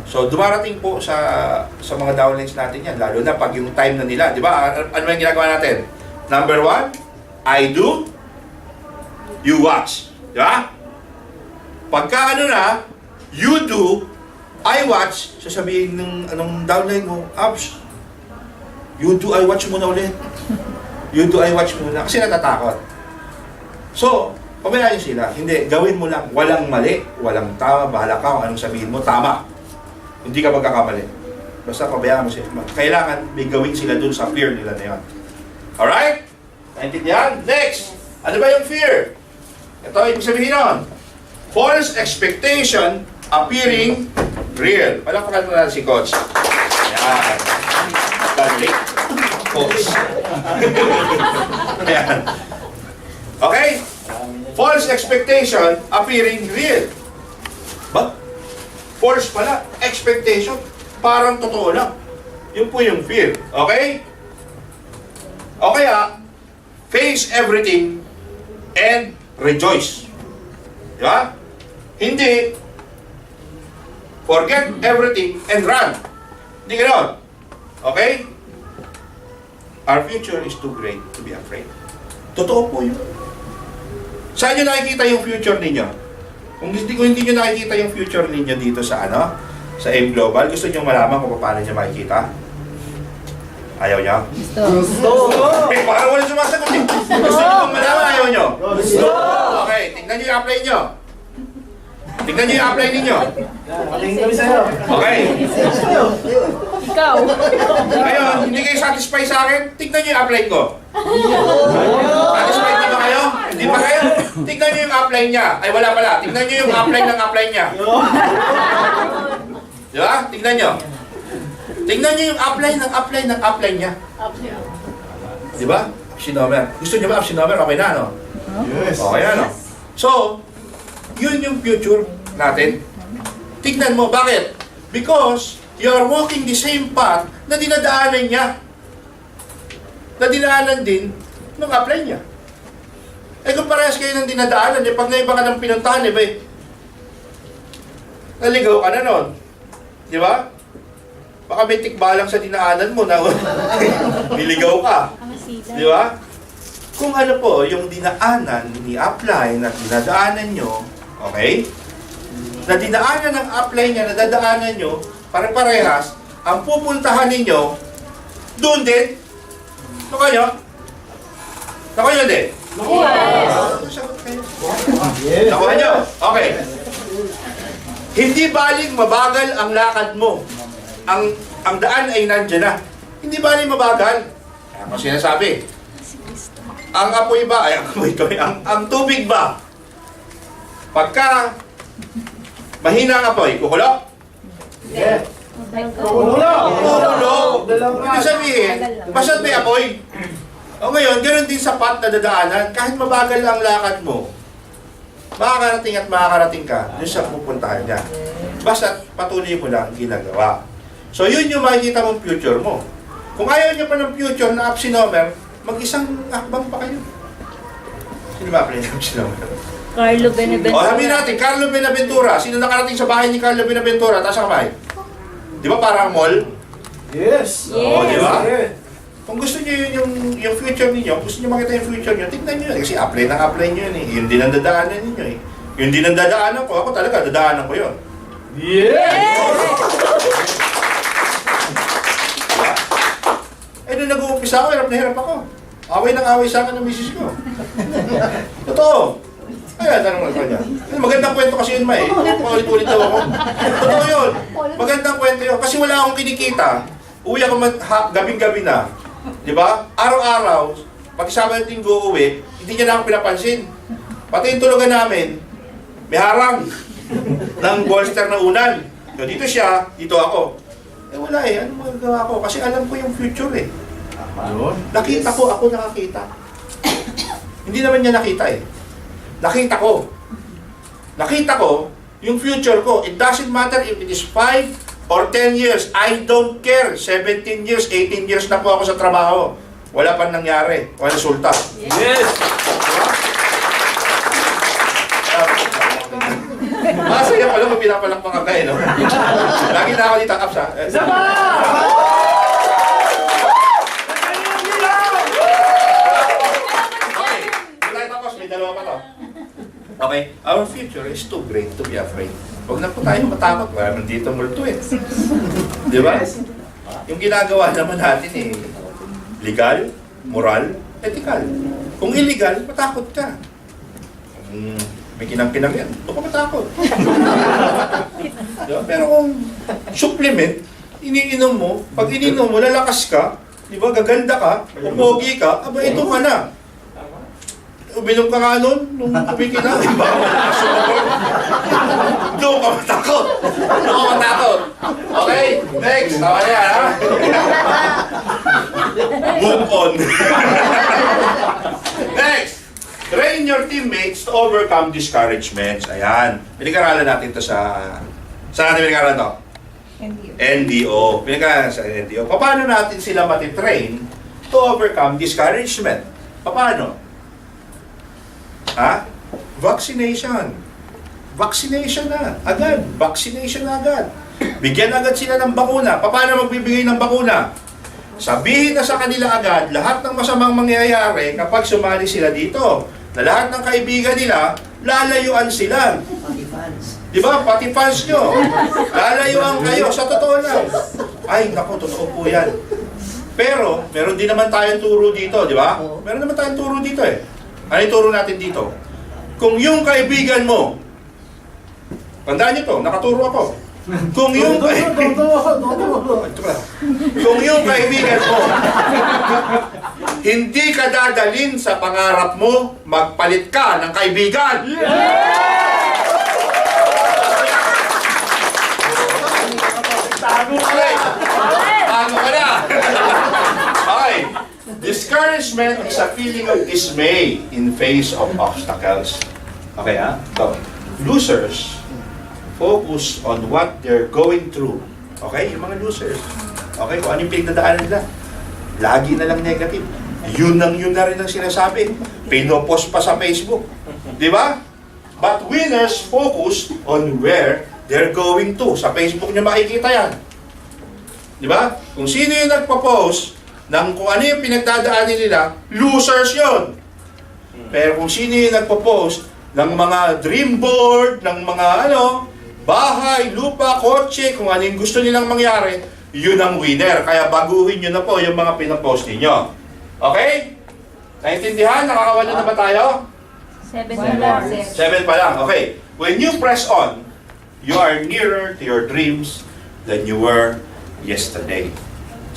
So, dumarating po sa mga downlines natin yan, lalo na pag yung time na nila. Diba? Ano yung ginagawa natin? Number 1, I do, you watch. Diba? Pagka ano na, you do, I watch, sasabihin ng anong downline mo, Abs, you do, I watch muna ulit. You do, I watch muna. Kasi natatakot. So, pabayaan sila. Hindi, gawin mo lang. Walang mali, walang tama, bahala ka kung anong sabihin mo, tama. Hindi ka magkakamali. Basta pabayaan mo sila. Kailangan may gawin sila dun sa fear nila na yun. Alright? Naintindihan? Next! Ano ba yung fear? Ito, ibig sabihin nun. False expectation appearing real. Palakpakan mo na si Coach. Yan. Dali. Coach. Yan. Okay? False expectation appearing real. But, false pala. Expectation. Parang totoo lang. Yun po yung fear. Okay? O kaya, face everything and rejoice. Di ba? Hindi, forget everything and run. Hindi gano'n. Okay? Our future is too great to be afraid. Totoo po yun. Saan nyo nakikita yung future ninyo? Kung hindi nyo nakikita yung future ninyo dito sa sa AIM Global, gusto nyo malaman kung paano nyo makikita? Ayaw nyo? Gusto. Eh, parang wala sumasagot eh. Gusto nyo bang malaman, ayaw nyo? Gusto! Okay, tingnan nyo yung apply nyo. Tingnan nyo yung apply ninyo. Patingin kami sa'yo. Okay. Ikaw. Ngayon, hindi kayo satisfied sa akin, tingnan nyo yung apply ko. Satisfied di ba kayo? Hindi ba kayo? Tingnan nyo yung apply niya. Ay, wala pala. Tingnan nyo yung apply ng apply niya. Di ba? Tingnan nyo. Tingnan nyo yung apply ng apply ng apply niya. Di ba? Option number. Gusto nyo ba option number? Okay na, no? Yes. Okay na, no? So, yun yung future natin. Tignan mo, bakit? Because you are walking the same path na dinadaanan niya. Na dinaanan din ng apply niya. Eh kung parehas kayo ng dinadaanan, eh pag naiba ka ng pinuntahan, eh ba naligaw ka na nun. Di ba? Baka may tikbalang sa dinaanan mo na niligaw ka. Di ba? Kung ano po, yung dinaanan, ni-apply na dinadaanan nyo, okay? Na dinaanan ng apply niya, na dadaanan nyo, pare-parehas, ang pupuntahan ninyo, doon din. Nakuha nyo? Nakuha nyo din? Yes. Nakuha nyo? Okay. Hindi baling mabagal ang lakad mo. Ang daan ay nandyan na. Hindi ba mabagal? Kaya ako sinasabi, ang apoy ba, ang tubig ba, pagka mahina ang apoy, kukulo? Yeah. Kukulo! Ibig sabihin, basta't may apoy. O ngayon, ganoon din sa path na dadaanan, kahit mabagal ang lakad mo, makakarating at makakarating ka doon sa pupuntahan niya. Basta patuloy mo lang ang ginagawa. So yun yung makikita mong future mo. Kung ayaw niyo pa ng future na absinomer, mag-isang akbang pa kayo. Sino ba apply ng absinomer? Carlo O Benaventura. sabihin natin, Carlo Benaventura. Sino nakarating sa bahay ni Carlo Benaventura? Taas ang kamay. Di ba parang mall? Yes. Oo, di ba? Yeah. Kung gusto niyo yun yung future niyo, gusto niyo makita yung future niyo, tignan niyo yun. Kasi apply niyo yun eh. Yun din ang dadaanan niyo eh. Yun din ang dadaanan ko. Ako talaga, dadaanan ko yun. Eh, nung nag-uumpisa ako, hirap na hirap ako. Away ng away sa akin ng misis ko. Totoo. Ayan, tanong ko niya. Magandang kwento kasi yun, Ma eh. Paulit-ulit daw ako. Totoo yun. Magandang kwento yun. Kasi wala akong kinikita. Uwi ako gabing-gabi na. Di ba? Araw-araw, pag isama yung linggo uwi, hindi niya na ako pinapansin. Pati yung tulugan namin, may harang ng bolster na unan. So, dito siya, dito ako. Eh wala eh, ano magagawa ko? Kasi alam ko yung future eh. Nakita ko, ako nakakita. Hindi naman niya nakita eh. Nakita ko. Nakita ko yung future ko. It doesn't matter if it is 5 or 10 years. I don't care. 17 years, 18 years na po ako sa trabaho. Wala pa nangyari. Wala resulta. Yes. Masaya pala kung pinapalakpang ka eh, no? Lagi na ako dito, Kaps, ha? Isa pa! Okay. Hindi tayo tapos. May dalawa pa to. Okay. Our future is too great to be afraid. Huwag na po tayo matakot. Wala nandito multo eh. Di ba? Yung ginagawa naman natin eh, legal, moral, ethical. Kung illegal, matakot ka. May kinang-kinang yan, huwag ka matakot. Diba? Pero kung supplement, iniinom mo, pag ininom mo, lalakas ka, di ba, gaganda ka, pogi ka, aba ito ka na. Uminom ka nga nun, nung kumiki na, di ba? Doon ka matakot. Doon ka matakot. Okay, next. Tama na yan, ha? Move on. Next. Train your teammates to overcome discouragements. Ayan. Pinag-aralan natin to sa... Saan natin pinag-aralan to? NDO. Pinag-aralan sa NDO. Paano natin sila matitrain to overcome discouragement? Paano? Ha? Vaccination. Vaccination na. Agad. Vaccination na agad. Bigyan agad sila ng bakuna. Paano magbibigay ng bakuna? Sabihin na sa kanila agad lahat ng masamang mangyayari kapag sumali sila dito. Na lahat ng kaibigan nila, lalayuan sila. Di ba? Pati fans nyo. Lalayuan kayo. Sa totoo lang. Ay, naku, totoo po yan. Pero, meron din naman tayong turo dito, di ba? Meron naman tayong turo dito eh. Ano yung turo natin dito? Kung yung kaibigan mo, tandaan nyo to, nakaturo ako. Kung yung kaibigan mo, hindi ka dadalhin sa pangarap mo, magpalit ka ng kaibigan. Okay. Tago ka na. Okay. Discouragement is a feeling of dismay in face of obstacles. Okay, ha? So, losers focus on what they're going through. Okay? Yung mga losers. Okay? Kung ano yung pinagdadaanan nila. Lagi na lang negative. Yun na rin ang sinasabi. Pinopost pa sa Facebook. Di ba? But winners focus on where they're going to. Sa Facebook nyo makikita yan. Di ba? Kung sino yung nagpo-post ng kung ano yung pinagdadaanan nila, losers yon. Pero kung sino yung nagpo-post ng mga dream board, ng mga bahay, lupa, kotse, kung ano yung gusto nilang mangyari, yun ang winner. Kaya baguhin nyo na po yung mga pinapost ninyo. Okay? Naintindihan? Nakakawala na ba tayo? 7 pa lang. 7 pa lang. Okay. When you press on, you are nearer to your dreams than you were yesterday.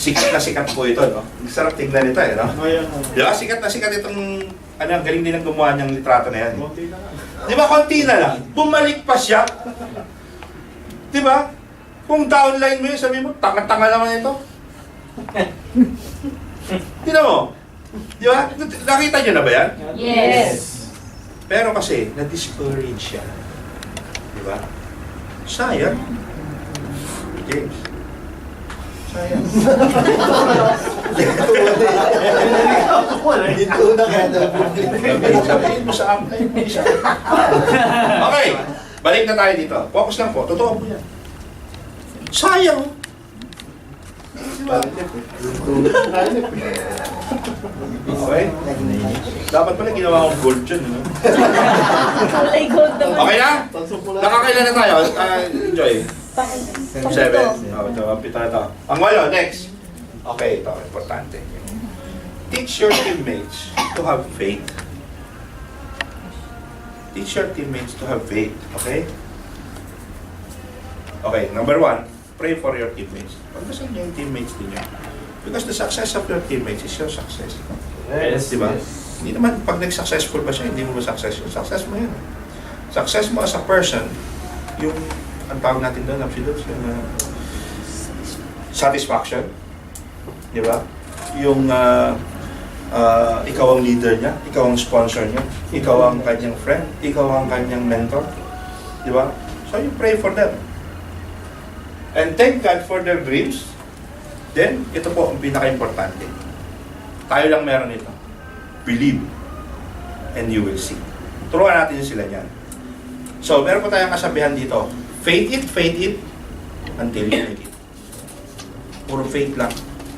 Sikat na sikat po ito, no? Sarap tingnan ito, eh, no? Ngayon, Di ba? Sikat na sikat itong, ano, ang galing din ang gumawa niyang litrato na yan. konti na lang. Di ba, konti na lang. Bumalik pa siya. Di ba? Kung downline mo yun, sabi mo, tanga-tanga naman ito. Tingnan mo. Di ba? Nakita niyo na ba yan? Yes. Pero kasi, na-discourage siya. Di ba? Sayang. James. Sayang. Dito na kaya Sabihin mo sa amin. Okay. Balik na tayo dito. Focus lang po. Totoo po yan. Sayang. Diba? Okay. Dapat pala ginawa akong gold dyan. No? Kulay gold naman. Okay na? Nakakailan na tayo? Joy. Pang- 7. pang- Oh, ito. Pito na ito. Ang walo, next. Okay, ito. Importante. Teach your teammates to have faith. Teach your teammates to have faith. Okay? Okay, number 1, pray for your teammates. Pagdasal niyo yung teammates niyo. Because the success of your teammates is your success. Yes, Di ba? Hindi naman pag nag-successful ba siya, hindi mo ba successful? Success mo yun. Success mo as a person, yung, ang tawag natin doon, yung satisfaction. Di ba? Yung ikaw ang leader niya, ikaw ang sponsor niya, ikaw ang kanyang friend, ikaw ang kanyang mentor. Di ba? So you pray for them. And thank God for their dreams. Then, ito po ang pinaka-importante. Tayo lang meron ito. Believe and you will see. Turuan natin sila niyan. So, meron po tayong kasabihan dito. Faith it, until you make it. Puro faith lang.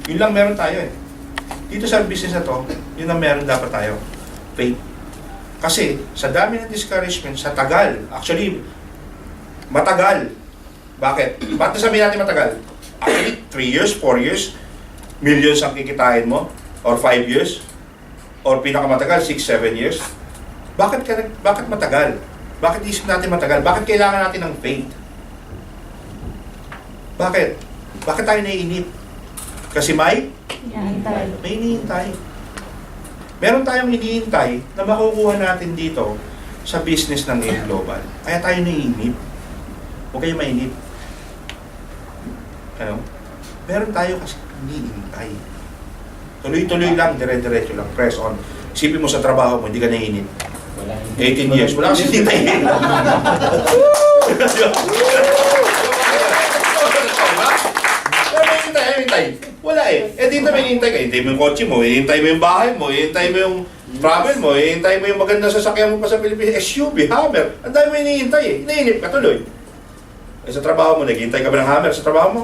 Yun lang meron tayo eh. Dito sa business na to, yun ang meron dapat tayo. Faith. Kasi, sa dami ng discouragement, sa tagal, actually, matagal. Bakit? Bakit sabihin natin matagal? Actually, 3 years, 4 years, millions ang kikitain mo, or 5 years, or pinakamatagal, 6, 7 years. Bakit matagal? Bakit isip natin matagal? Bakit kailangan natin ng faith? Bakit? Bakit tayo naiinip? Kasi may hinihintay. Meron tayong hinihintay na makukuha natin dito sa business ng A Global. Kaya tayo naiinip. Huwag kayo mainip. Ano? Meron tayo kasi hinihintay. Tuloy-tuloy lang, dire-diretso lang, press on. Isipin mo sa trabaho mo, hindi ka naiinip. 18 years, wala kasi hinihintay. Wala eh. Eh dito may hinihintay ka. Hintay mo yung kotse mo, hintay mo yung bahay mo, hintay mo yung travel mo, hintay mo yung magandang sasakyan mo pa sa Pilipinas, SUV, Hammer. Ang dami mo hinihintay eh. Hinahinip ka tuloy. Eh sa trabaho mo, naghihintay ka ba ng Hammer sa trabaho mo?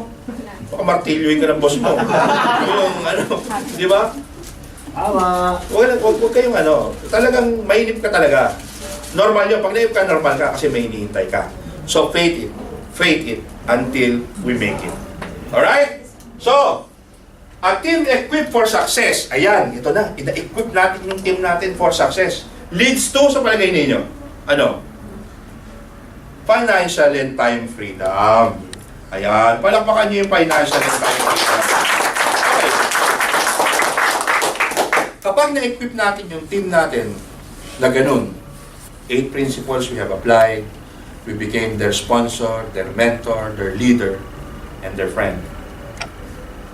Baka martilyuhin ka ng boss mo. Yung ano, di ba? Tama. Huwag kayong ano, talagang mainip ka talaga. Normal yun. Pag naip ka, normal ka kasi may hinihintay ka. So faith it until we make it. Alright? So, a team equipped for success. Ayan, ito na. Ina-equip natin yung team natin for success. Leads to sa palagay ninyo. Ano? Financial and time freedom. Ayan, palakpakan nyo yung financial and time freedom. Okay. Kapag na-equip natin yung team natin na ganun, 8 principles we have applied, we became their sponsor, their mentor, their leader, and their friend.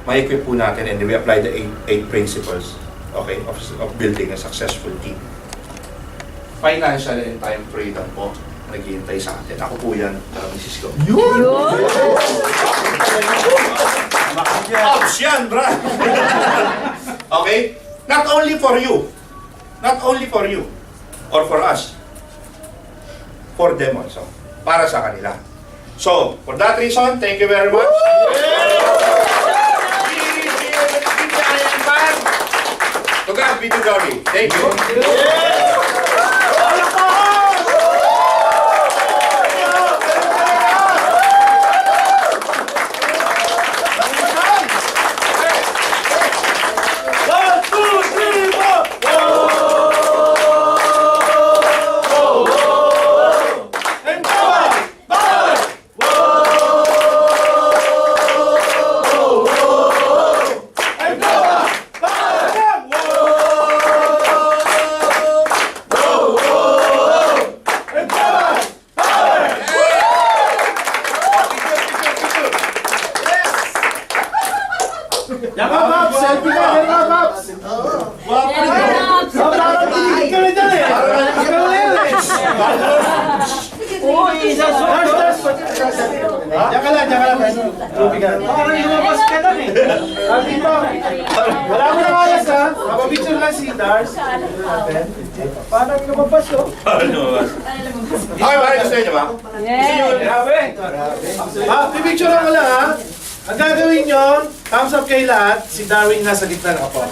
Ma-equip po natin and we apply the 8 principles, okay, of building a successful team. Financial and time freedom po naghihintay sa atin. Ako po yan, Mrs. Go. Ouch yan, bra! Okay? Not only for you, or for us, for them also, para sa kanila. So, for that reason, thank you very much. To God be the glory. Thank you. Pops! Selfie ka! Meron ka, Pops! Wow, Oh, parang titigil ka na dyan eh! Ikaw na yan eh! Uy, isa Lars! Diyan ka lang, Ruby ka. Parang lumabas ka lang eh. Dito. Wala mo nang alas ha. Mapapicture lang si Lars. Parang lumabas oh. Ano ba? Okay ba? Gusto niyo ba? Yes. Grabe. Pipicture lang ko lang ha. Ang gagawin nyo, thumbs up kay lahat. Si Darwin nasa gitna na po.